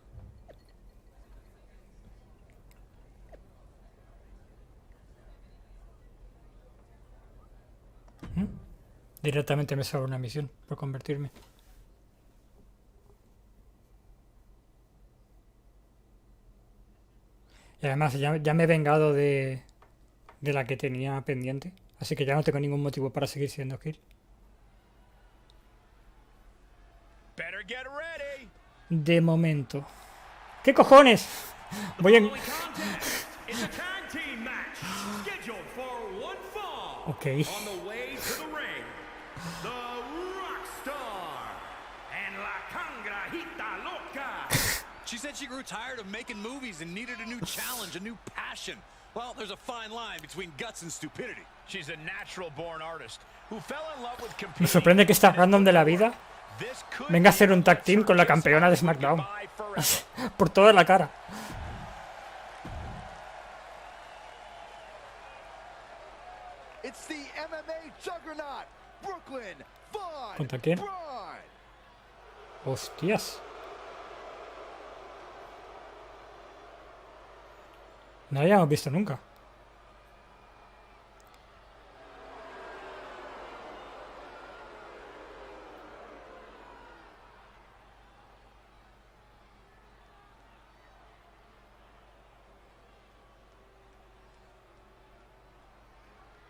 Directamente me sale una misión por convertirme. Y además ya me he vengado de la que tenía pendiente. Así que ya no tengo ningún motivo para seguir siendo Kill. De momento. ¿Qué cojones? Voy en... Ok. She said she grew tired of making movies and needed a new challenge, a new passion. Well, there's a fine line between guts and stupidity. She's a natural-born artist who fell in love with competing. Me sorprende que esta random de la vida venga a hacer un tag team con la campeona de SmackDown. Por toda la cara. It's the MMA juggernaut, Brooklyn Von ¿Contra quién? Braun. Hostias. No la habíamos visto nunca.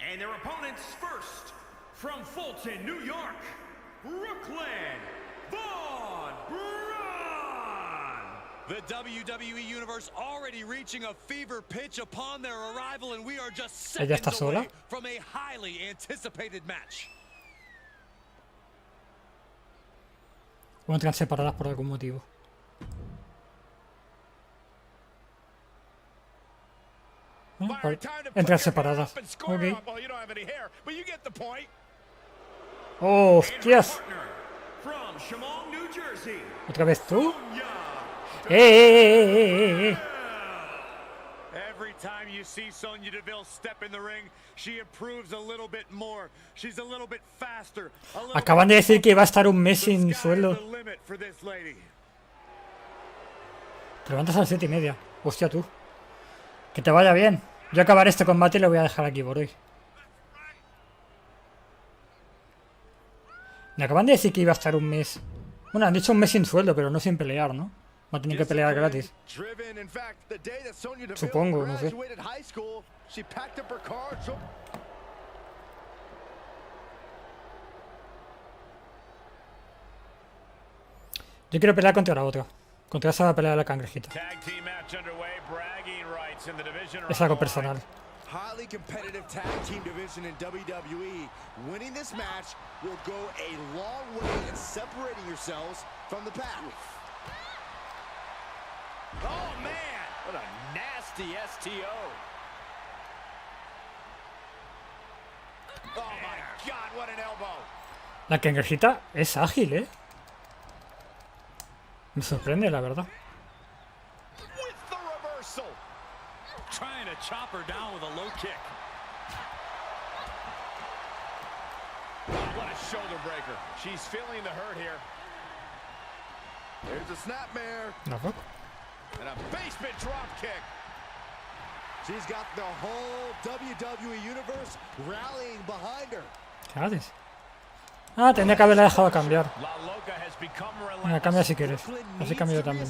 And their opponents first, from Fulton, New York, Brooklyn Von Braun. The WWE Universe already reaching a fever pitch upon their arrival, and we are just ¿Ella está seconds sola? away from a highly anticipated match. O entran separadas por algún motivo. Entran separadas. Ok. Oh, hostias. ¿Otra vez tú? Every time you see Sonya Deville step in the ring, she improves a little bit more. She's a little bit faster. Acaban de decir que iba a estar un mes sin sueldo. Te levantas a las 7:30. Hostia tú. Que te vaya bien. Yo acabaré este combate y lo voy a dejar aquí por hoy. Me acaban de decir que iba a estar un mes. Bueno, han dicho un mes sin sueldo, pero no sin pelear, ¿no? Va a tener que pelear gratis. Supongo, no sé. Yo quiero pelear contra la otra. Contra esa pelea de la cangrejita. Es algo personal. Highly competitive tag team division in WWE. Winning this match will go a long way in separating yourselves from the pack. Oh man, what a nasty STO. Oh my God, what an elbow. La cangrejita es ágil, ¿eh? Me sorprende, la verdad. With the reversal. Trying to chop her down with a low kick. Oh, what a shoulder breaker. She's feeling the hurt here. There's a snapmare. No, fuck. And a basement drop kick. She's got the whole WWE universe rallying behind her. ¿Qué haces? Ah, tendría que haberla dejado cambiar. La Loca has become Venga, cambia si quieres. Así cambio yo también.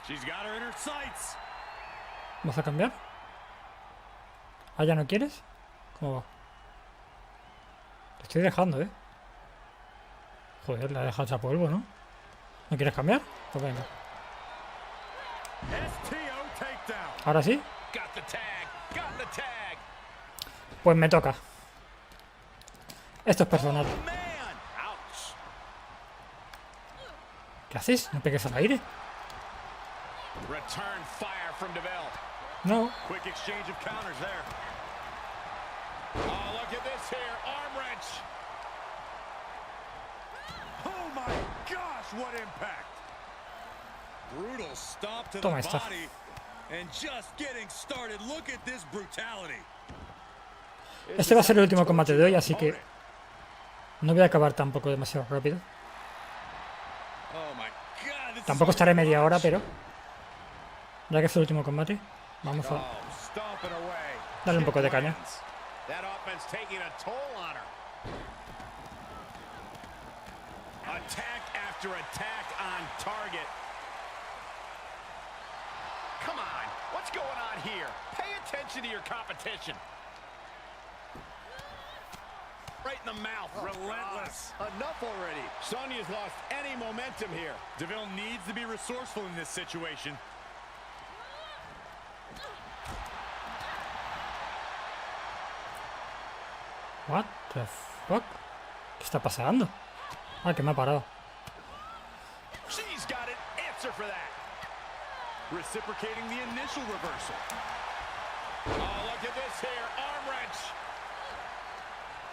She's got her in her sights. ¿Vas a cambiar? Ah, ¿ya no quieres? ¿Cómo va? Te estoy dejando, ¿eh? Joder, la he dejado hecha polvo, ¿no? ¿No quieres cambiar? Pues venga. ¿Ahora sí? Pues me toca. Esto es personal. ¿Qué haces? ¿No pegues al aire? Return fire from DeVille. No. Quick exchange of counters there. Oh, look at this here. Arm wrench. Oh my gosh, what impact. Brutal stomp to the Toma esta. body. And just getting started. Look at this brutality. Este va a ser el último combate de hoy, así que no voy a acabar tampoco demasiado rápido. Oh my God, this Tampoco estaré media hora, pero ya que es el último combate, vamos a darle un poco de caña. That offense taking a toll on her. Attack after attack on target. Come on, what's going on here? Pay attention to your competition. Right in the mouth, relentless. Enough already. Sonya's lost any momentum here. DeVille needs to be resourceful in this situation. What the fuck? ¿Qué está pasando? Ah, que me ha parado. She's got an answer for that. Reciprocating the initial reversal. Oh, look at this here. Arm wrench.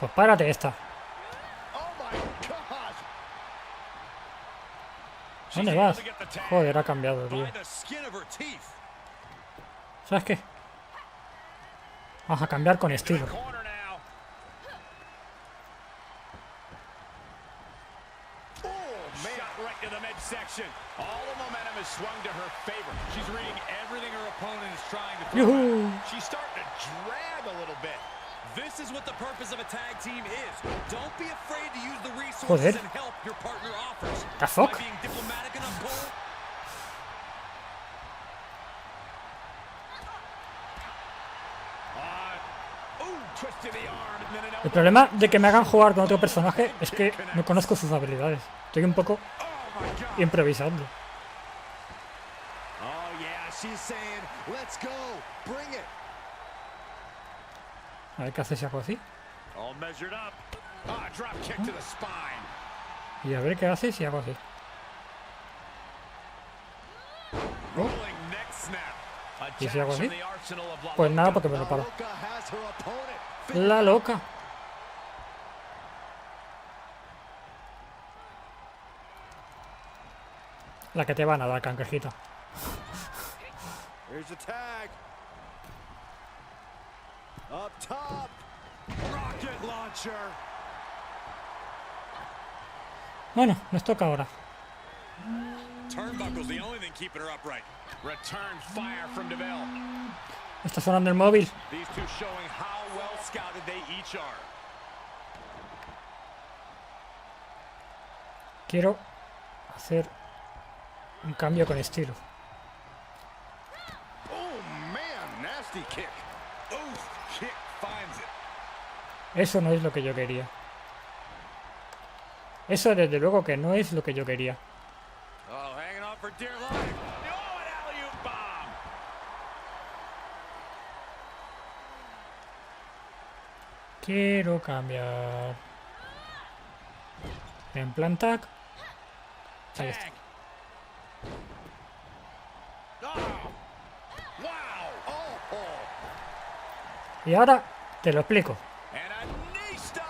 Pues párate esta. Oh my gosh. ¿Dónde vas? Joder, ha cambiado, tío. By the skin of her teeth. ¿Sabes qué? Vamos a cambiar con estilo. Corner now. Oh, man. Shot right to the midsection. All the momentum is swung to her favor. She's reading everything her opponent is trying to throw. Yuhu. She's starting to drag a little bit. This is what the purpose of a tag team is. Don't be afraid to use the resources and help your partner offers. The fuck? By being diplomatic enough, Cole. Twist to the arm and then an El problema de que me hagan jugar con otro personaje es que no conozco sus habilidades. Estoy un poco improvisando. Oh yeah, she's saying, "Let's go, bring it." A ver qué hace si hago así. All measured up. Ah, drop kick to the spine. Y a ver qué hace si hago así. Rolling neck snap. ¿Y si hago así? The arsenal of Pues nada, porque me lo paro. Loca has her opponent. La loca. La que te van a dar, cangrejita. Here's a tag. Up top. rocket launcher. Bueno, nos toca ahora. Turnbuckle's the only thing keeping her upright. Return fire from DeVille. Está sonando el móvil. These two showing how well scouted they each are. Quiero hacer un cambio con estilo. Oh man, nasty kick. Ooh, kick finds it. Eso no es lo que yo quería. Eso desde luego que no es lo que yo quería. Oh, hanging on for dear life. Oh, an alley-oop bomb. Quiero cambiar. En plan tag. Ahí está. Y ahora te lo explico. And a knee stop.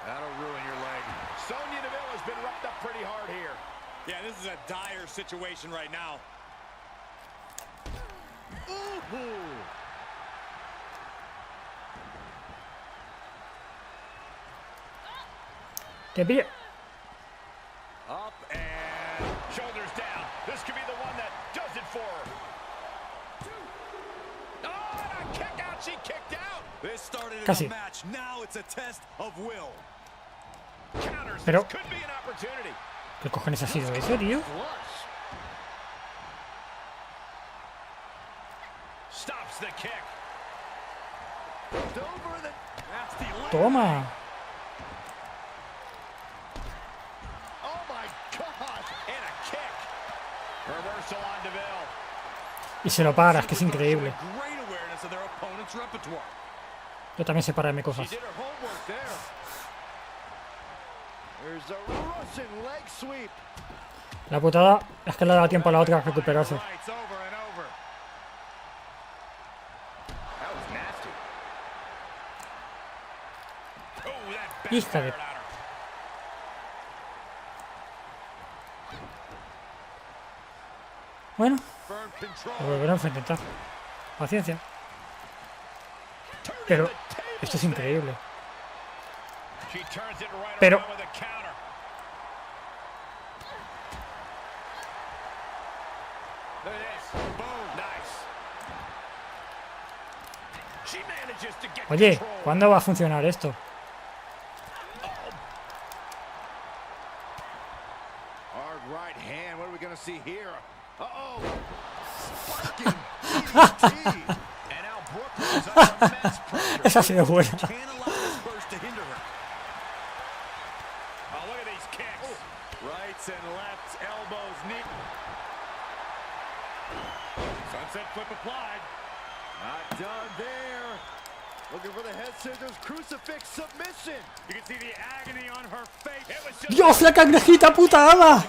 That'll ruin your leg. Sonya Deville has been roughed up pretty hard here. Yeah, this is a dire situation right now. Te pillo. Up and shoulders down. This could be the one that does it for her. Oh, and a kick out. She kicked out. This started as a match. Now it's a test of will. Counters. Pero This could be an opportunity. ¿qué cojones ha sido eso, tío? Stops the kick. Toma. Oh my God. And a kick. Reversal on DeVille. Y se lo paras, que es increíble. Great awareness of their opponent's repertoire. Yo también sé pararme cosas. She did her homework there. There's a Russian leg sweep. La putada es que le da tiempo a la otra a recuperarse. Rights over and over. That was nasty. Oh, that Hija de... backfired on her. Bueno, Firm control. lo volveremos a intentar. Paciencia. Pero esto es increíble. She turns it right Pero around with a counter. Look at this. Boom. Nice. She manages to get oye, control. ¿cuándo va a funcionar esto? Hard right hand. What are we going to see here? Uh-oh. Fucking DDT. And now Brooklyn is under immense pressure. Esa ha sido buena. Can't allow this burst to hinder her. Oh, look at these kicks. Rights and lefts, elbows, knee. Sunset flip applied. Not done there. Looking for the head scissors, crucifix submission. You can see the agony on her face. It was just ¡Dios, la cangrejita, puta ama!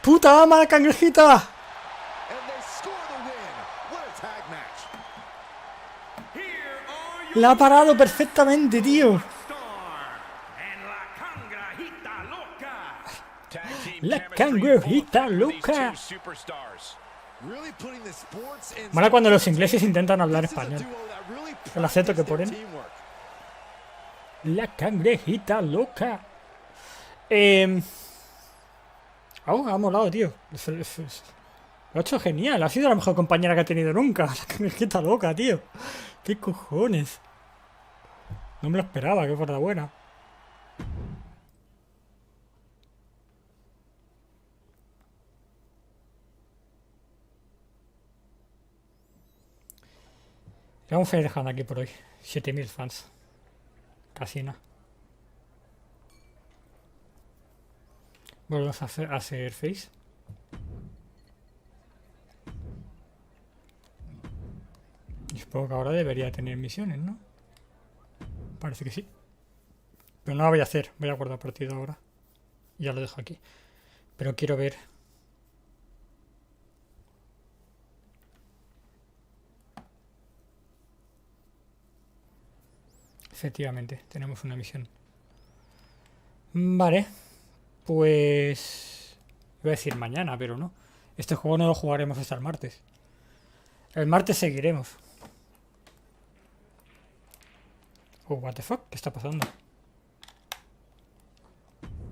¡Puta ama, la cangrejita! And they score the win. What a tag match. Here are your La ha parado perfectamente, tío. star and la cangrejita loca. Tag team La chemistry cangrejita full with these loca. two superstars. Really putting the sports and Mola cuando los ingleses intentan hablar this is a español. duo that really El acento que practiced ponen. their teamwork. La cangrejita loca. Ha molado, tío. Lo ha hecho genial. Ha sido la mejor compañera que ha tenido nunca. La cangrejita loca, tío. ¿Qué cojones? No me lo esperaba, que fuera buena. Vamos a ir dejando aquí por hoy. 7000 fans. Casi nada. Volvemos a hacer face. Y supongo que ahora debería tener misiones, ¿no? Parece que sí. Pero no la voy a hacer. Voy a guardar partido ahora. Ya lo dejo aquí. Pero quiero ver... Efectivamente, tenemos una misión. Vale. Pues... Iba a decir mañana, pero no. Este juego no lo jugaremos hasta el martes. El martes seguiremos. Oh, what the fuck, ¿qué está pasando?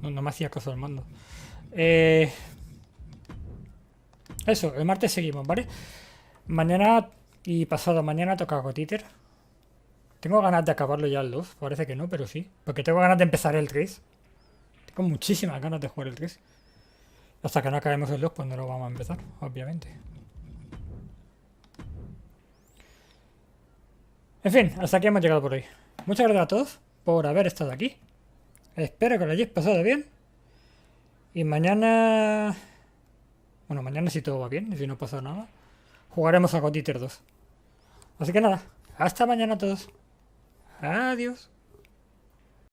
No me hacía caso el mando. Eso, el martes seguimos, ¿vale? Mañana y pasado mañana toca Gotiter. Tengo ganas de acabarlo ya el 2, parece que no, pero sí. Porque tengo ganas de empezar el 3. Tengo muchísimas ganas de jugar el 3. Hasta que no acabemos el 2, pues no lo vamos a empezar, obviamente. En fin, hasta aquí hemos llegado por hoy. Muchas gracias a todos por haber estado aquí. Espero que lo hayáis pasado bien. Y mañana... Bueno, mañana si todo va bien, y si no pasa nada, jugaremos a God Eater 2. Así que nada, hasta mañana a todos. Adiós.